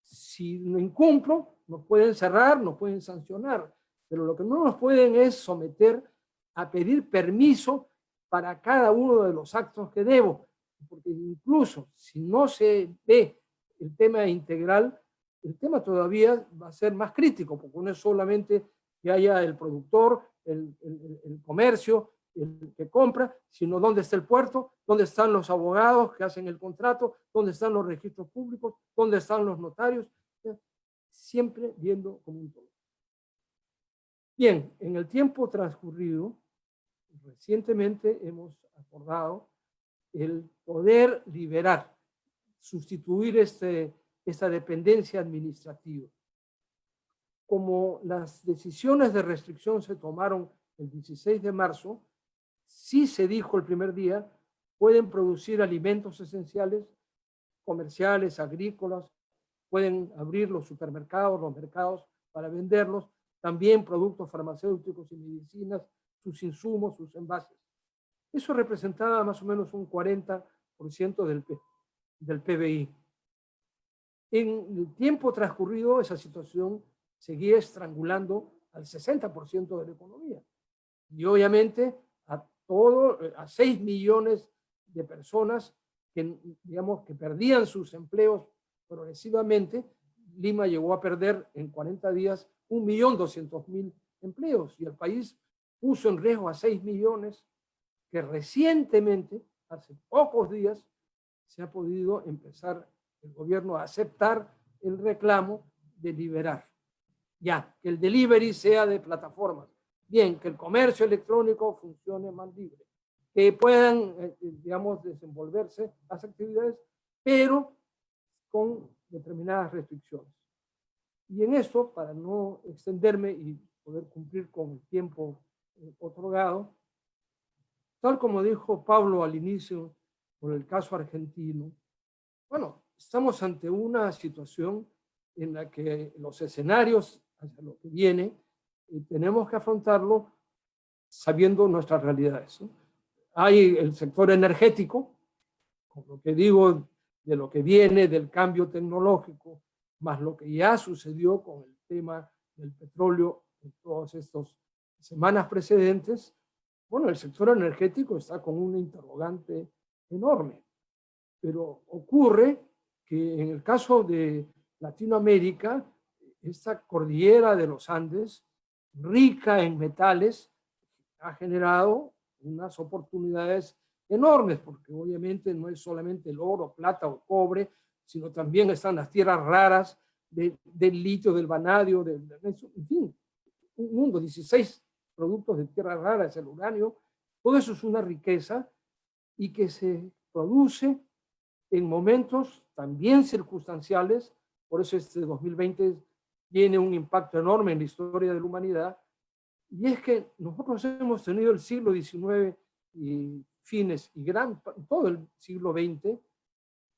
Si no incumplo, nos pueden cerrar, nos pueden sancionar. pero lo que no nos pueden es someter a pedir permiso para cada uno de los actos que debo, porque incluso si no se ve el tema integral, el tema todavía va a ser más crítico, porque no es solamente que haya el productor, el comercio, el que compra, sino dónde está el puerto, dónde están los abogados que hacen el contrato, dónde están los registros públicos, dónde están los notarios, siempre viendo como un todo. Bien, en el tiempo transcurrido, recientemente hemos acordado el poder liberar, sustituir esta dependencia administrativa. Como las decisiones de restricción se tomaron el 16 de marzo, sí se dijo el primer día, pueden producir alimentos esenciales, comerciales, agrícolas, pueden abrir los supermercados, los mercados para venderlos, también productos farmacéuticos y medicinas, sus insumos, sus envases. Eso representaba más o menos un 40% del PBI. En el tiempo transcurrido, esa situación seguía estrangulando al 60% de la economía. Y obviamente a 6 millones de personas que, digamos, que perdían sus empleos progresivamente, Lima llegó a perder en 40 días 1.200.000 empleos y el país puso en riesgo a 6 millones que recientemente, hace pocos días, se ha podido empezar el gobierno a aceptar el reclamo de liberar. Ya, que el delivery sea de plataformas. Bien, que el comercio electrónico funcione más libre. Que puedan, digamos, desenvolverse las actividades, pero con determinadas restricciones. Y en esto, para no extenderme y poder cumplir con el tiempo otorgado, tal como dijo Pablo al inicio con el caso argentino, bueno, estamos ante una situación en la que los escenarios hacia lo que viene tenemos que afrontarlo sabiendo nuestras realidades, ¿no? Hay el sector energético, con lo que digo de lo que viene del cambio tecnológico, más lo que ya sucedió con el tema del petróleo en todas estas semanas precedentes. Bueno, el sector energético está con una interrogante enorme, pero ocurre que en el caso de Latinoamérica, esta cordillera de los Andes, rica en metales, ha generado unas oportunidades enormes, porque obviamente no es solamente el oro, plata o cobre, sino también están las tierras raras del litio, del vanadio, en fin, un mundo, 16 productos de tierras raras, el uranio, todo eso es una riqueza y que se produce en momentos también circunstanciales, por eso este 2020 tiene un impacto enorme en la historia de la humanidad, y es que nosotros hemos tenido el siglo XIX y fines y todo el siglo XX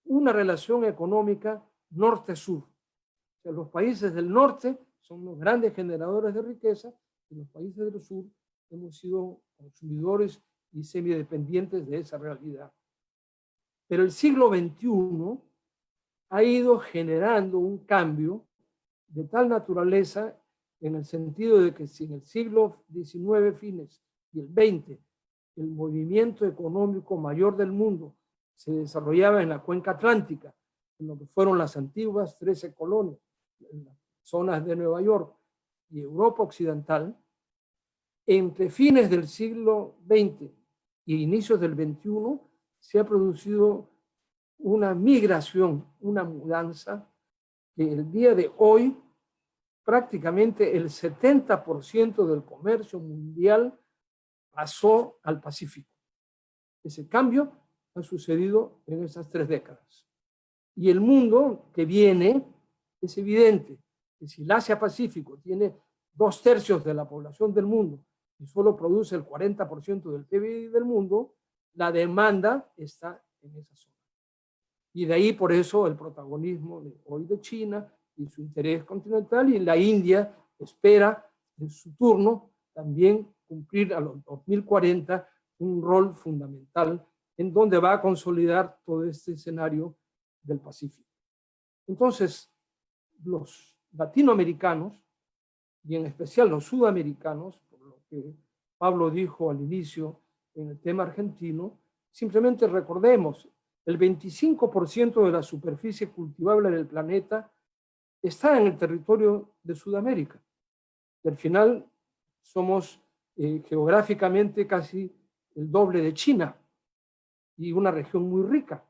una relación económica norte-sur. O sea, los países del norte son los grandes generadores de riqueza y los países del sur hemos sido consumidores y semidependientes de esa realidad. Pero el siglo XXI ha ido generando un cambio de tal naturaleza en el sentido de que si en el siglo XIX fines y el XX el movimiento económico mayor del mundo se desarrollaba en la cuenca atlántica, en lo que fueron las antiguas 13 colonias, en las zonas de Nueva York y Europa Occidental, entre fines del siglo XX y inicios del XXI se ha producido una migración, una mudanza que el día de hoy prácticamente el 70% del comercio mundial pasó al Pacífico. Ese cambio ha sucedido en esas 3 décadas. Y el mundo que viene es evidente que si el Asia-Pacífico tiene 2/3 de la población del mundo y solo produce el 40% del PIB del mundo, la demanda está en esa zona. Y de ahí por eso el protagonismo hoy de China y su interés continental, y la India espera en su turno también cumplir a los 2040 un rol fundamental en donde va a consolidar todo este escenario del Pacífico. Entonces, los latinoamericanos y en especial los sudamericanos, por lo que Pablo dijo al inicio en el tema argentino, simplemente recordemos, el 25% de la superficie cultivable del planeta está en el territorio de Sudamérica. Y al final somos geográficamente casi el doble de China y una región muy rica.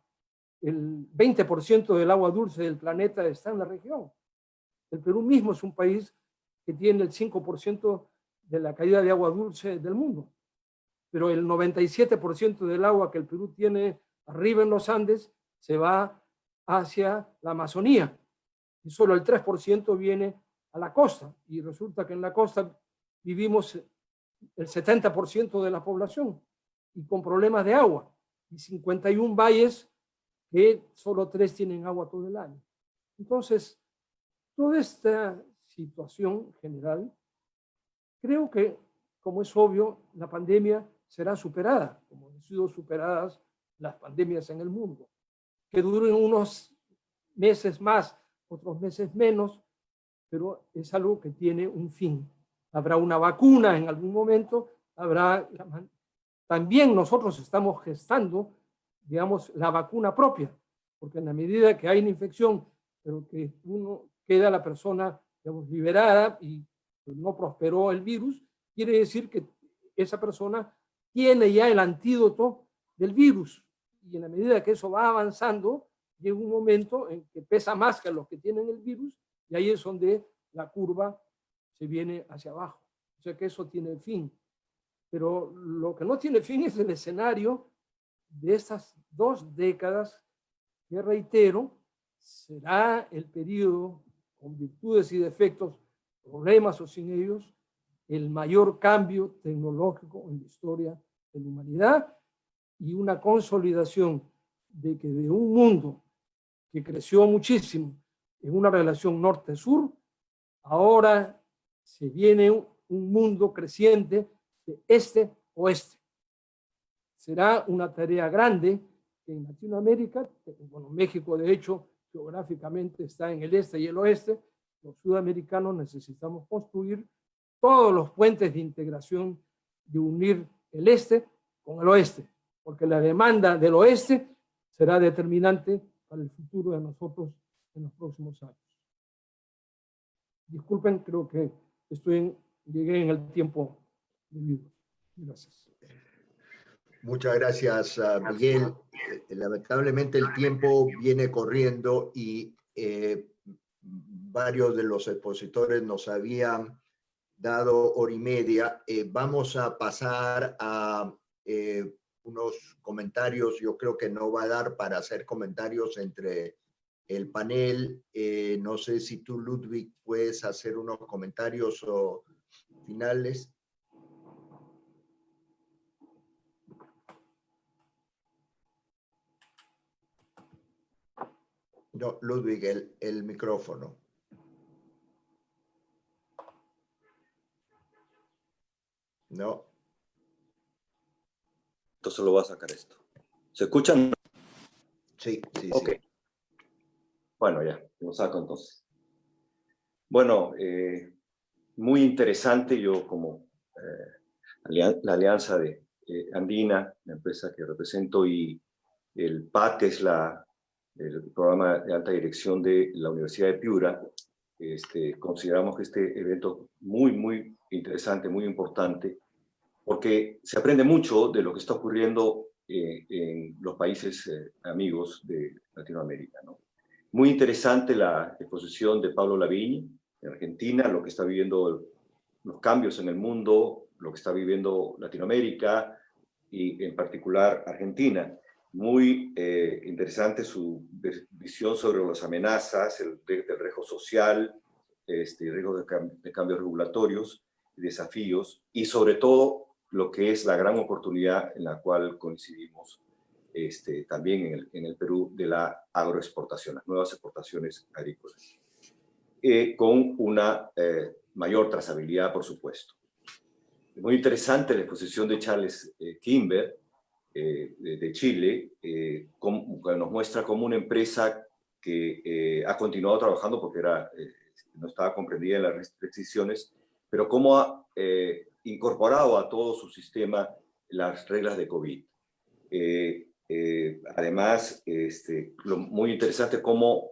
El 20% del agua dulce del planeta está en la región. El Perú mismo es un país que tiene el 5% de la caída de agua dulce del mundo, pero el 97% del agua que el Perú tiene arriba en los Andes se va hacia la Amazonía y solo el 3% viene a la costa, y resulta que en la costa vivimos el 70% de la población y con problemas de agua, y 51 valles que solo 3 tienen agua todo el año. Entonces, toda esta situación general, creo que, como es obvio, la pandemia será superada, como han sido superadas las pandemias en el mundo, que duren unos meses más, otros meses menos, pero es algo que tiene un fin. Habrá una vacuna en algún momento, también nosotros estamos gestando, digamos, la vacuna propia, porque en la medida que hay una infección, pero que queda la persona, digamos, liberada y no prosperó el virus, quiere decir que esa persona tiene ya el antídoto del virus. Y en la medida que eso va avanzando, llega un momento en que pesa más que los que tienen el virus, y ahí es donde la curva se viene hacia abajo. O sea que eso tiene fin. Pero lo que no tiene fin es el escenario de estas 2 décadas, que reitero, será el periodo, con virtudes y defectos, problemas o sin ellos, el mayor cambio tecnológico en la historia de la humanidad, y una consolidación de que de un mundo que creció muchísimo en una relación norte-sur, ahora se viene un mundo creciente de este-oeste. Será una tarea grande que en Latinoamérica, bueno, México de hecho geográficamente está en el este y el oeste, los sudamericanos necesitamos construir todos los puentes de integración, de unir el este con el oeste, porque la demanda del oeste será determinante para el futuro de nosotros en los próximos años. Disculpen, creo que llegué en el tiempo debido. Gracias. Muchas gracias, Miguel. Lamentablemente el tiempo viene corriendo y varios de los expositores nos habían dado hora y media. Vamos a pasar a unos comentarios. Yo creo que no va a dar para hacer comentarios entre el panel. No sé si tú, Ludwig, puedes hacer unos comentarios o finales. No, Ludwig, el micrófono. No. Entonces lo voy a sacar esto. ¿Se escuchan? Sí, sí, ok. Sí. Bueno, ya, lo saco entonces. Bueno, muy interesante. Yo como la Alianza de Andina, la empresa que represento, y el PAC, que es el programa de alta dirección de la Universidad de Piura, consideramos que este evento muy, muy interesante, muy importante, porque se aprende mucho de lo que está ocurriendo en los países amigos de Latinoamérica, ¿no? Muy interesante la exposición de Pablo Lavigne en Argentina, lo que está viviendo los cambios en el mundo, lo que está viviendo Latinoamérica y en particular Argentina. Muy interesante su visión sobre las amenazas, el riesgo social, riesgo de cambios regulatorios, desafíos, y sobre todo lo que es la gran oportunidad en la cual coincidimos también en el Perú, de la agroexportación, las nuevas exportaciones agrícolas, con una mayor trazabilidad, por supuesto. Muy interesante la exposición de Charles Kimber, de Chile, que nos muestra cómo una empresa que ha continuado trabajando porque no estaba comprendida en las restricciones, pero cómo ha incorporado a todo su sistema las reglas de COVID. Además, lo muy interesante cómo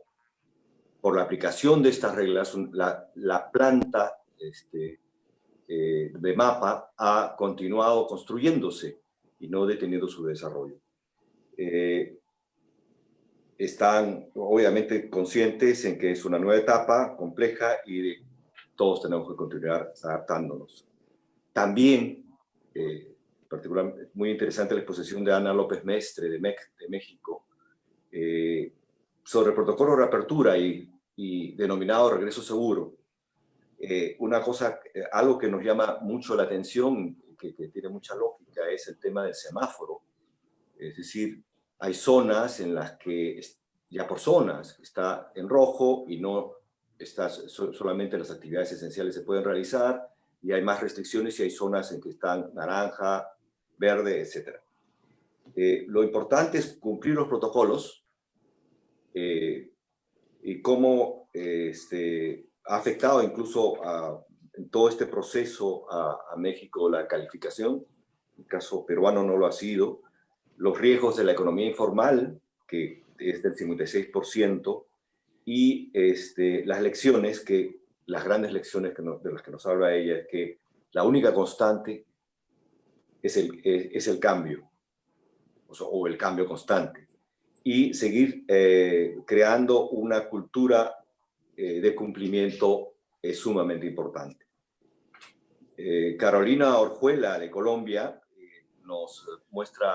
por la aplicación de estas reglas, la planta de MAPA ha continuado construyéndose y no deteniendo su desarrollo. Están obviamente conscientes en que es una nueva etapa compleja y todos tenemos que continuar adaptándonos. También, particularmente, muy interesante la exposición de Ana López Mestre de México sobre el protocolo de reapertura y denominado regreso seguro. Una cosa, algo que nos llama mucho la atención, que tiene mucha lógica, es el tema del semáforo. Es decir, hay zonas en las que ya por zonas está en rojo y no solamente las actividades esenciales se pueden realizar, y hay más restricciones y hay zonas en que están naranja, verde, etc. Lo importante es cumplir los protocolos y cómo ha afectado incluso en todo este proceso a México la calificación. En el caso peruano no lo ha sido. Los riesgos de la economía informal, que es del 56%, y las lecciones, las grandes lecciones de las que nos habla ella, es que la única constante es el cambio, o el cambio constante, y seguir creando una cultura de cumplimiento es sumamente importante. Carolina Orjuela, de Colombia, nos muestra,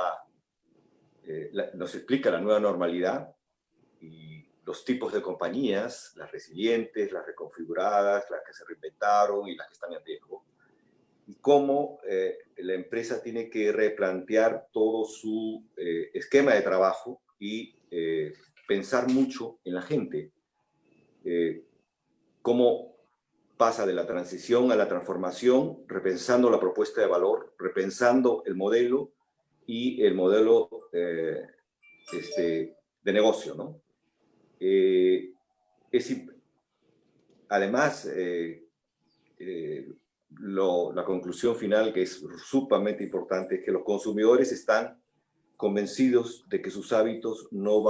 nos explica la nueva normalidad y los tipos de compañías, las resilientes, las reconfiguradas, las que se reinventaron y las que están en riesgo, y cómo la empresa tiene que replantear todo su esquema de trabajo y pensar mucho en la gente. Cómo pasa de la transición a la transformación, repensando la propuesta de valor, repensando el modelo y el modelo de negocio, ¿no? Además, la conclusión final, que es sumamente importante, es que los consumidores están convencidos de que sus hábitos no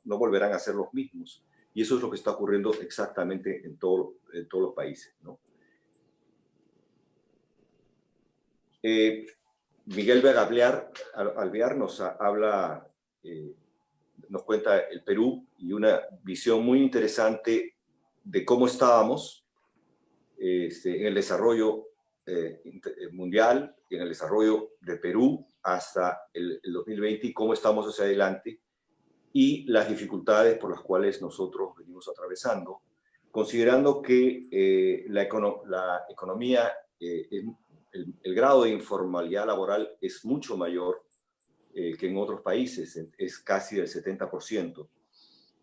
volverán a ser los mismos. Y eso es lo que está ocurriendo exactamente en todos los países, ¿no? Miguel Alvear nos habla, nos cuenta el Perú y una visión muy interesante de cómo estábamos en el desarrollo mundial, en el desarrollo de Perú hasta el 2020 y cómo estamos hacia adelante y las dificultades por las cuales nosotros venimos atravesando, considerando que la economía, el grado de informalidad laboral es mucho mayor que en otros países, es casi del 70%,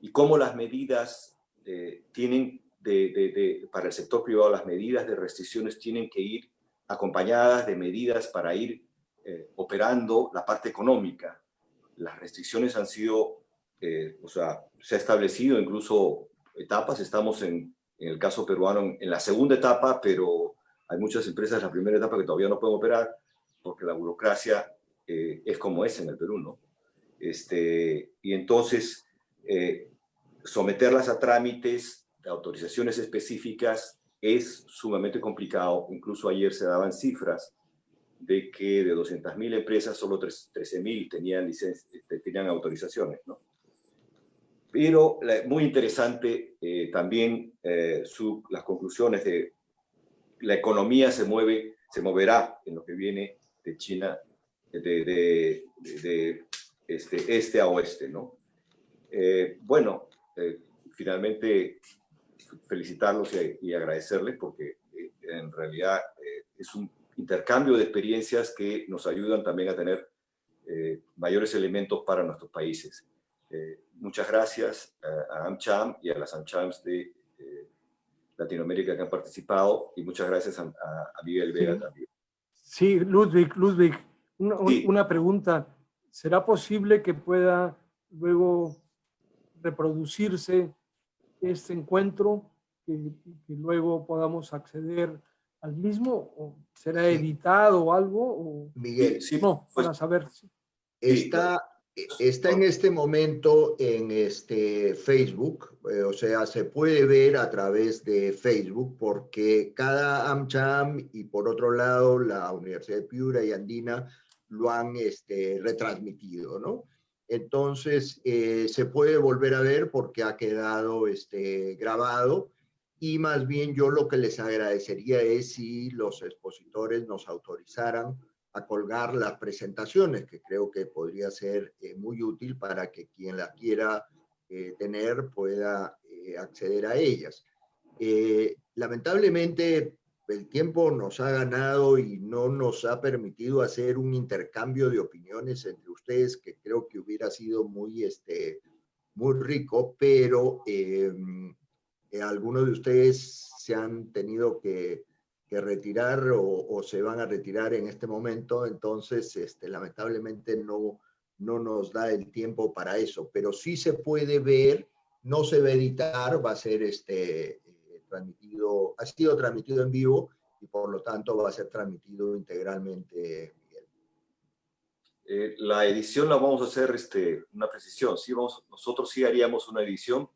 y cómo las medidas tienen para el sector privado, las medidas de restricciones tienen que ir acompañadas de medidas para ir operando la parte económica. Las restricciones han sido, se ha establecido incluso etapas, estamos en el caso peruano en la segunda etapa, pero hay muchas empresas en la primera etapa que todavía no pueden operar porque la burocracia es como es en el Perú, ¿no? Y entonces, someterlas a trámites de autorizaciones específicas es sumamente complicado. Incluso ayer se daban cifras de que de 200.000 empresas, solo 13.000 tenían autorizaciones, ¿no? Pero muy interesante también las conclusiones de la economía se moverá en lo que viene de China, de este a oeste, ¿no? Bueno, finalmente felicitarlos y agradecerles porque en realidad es un intercambio de experiencias que nos ayudan también a tener mayores elementos para nuestros países. Muchas gracias a AmCham y a las AmChams de Latinoamérica que han participado, y muchas gracias a Miguel Vega también. Sí, Ludwig, Sí. una pregunta. ¿Será posible que pueda luego reproducirse este encuentro que luego podamos acceder al mismo, o será editado o algo, o Miguel, Sí, no, pues, para saber. está en este momento en Facebook, o sea, se puede ver a través de Facebook porque cada AmCham y por otro lado la Universidad de Piura y Andina lo han retransmitido, ¿no? Entonces, se puede volver a ver porque ha quedado grabado y más bien yo lo que les agradecería es si los expositores nos autorizaran a colgar las presentaciones, que creo que podría ser muy útil para que quien las quiera tener pueda acceder a ellas. Lamentablemente, el tiempo nos ha ganado y no nos ha permitido hacer un intercambio de opiniones entre ustedes, que creo que hubiera sido muy, muy rico, pero algunos de ustedes se han tenido que retirar o se van a retirar en este momento, entonces lamentablemente no nos da el tiempo para eso, pero sí se puede ver, no se va a editar, va a ser transmitido, ha sido transmitido en vivo y por lo tanto va a ser transmitido integralmente, Miguel. La edición la vamos a hacer una precisión. Sí, nosotros sí haríamos una edición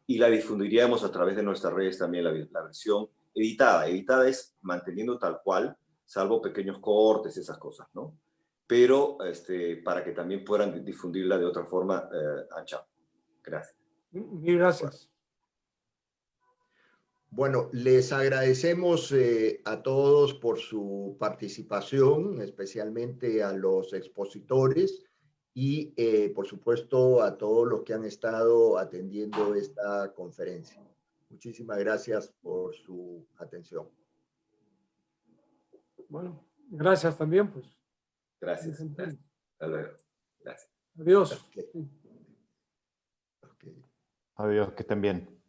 y la difundiríamos a través de nuestras redes también, la versión editada. Editada es manteniendo tal cual, salvo pequeños cortes, esas cosas, ¿no? Pero para que también puedan difundirla de otra forma ancha. Gracias. Mil gracias. Bueno, les agradecemos a todos por su participación, especialmente a los expositores y, por supuesto, a todos los que han estado atendiendo esta conferencia. Muchísimas gracias por su atención. Bueno, gracias también, pues. Gracias. Gracias. Hasta luego. Gracias. Adiós. Okay. Okay. Adiós, que estén bien.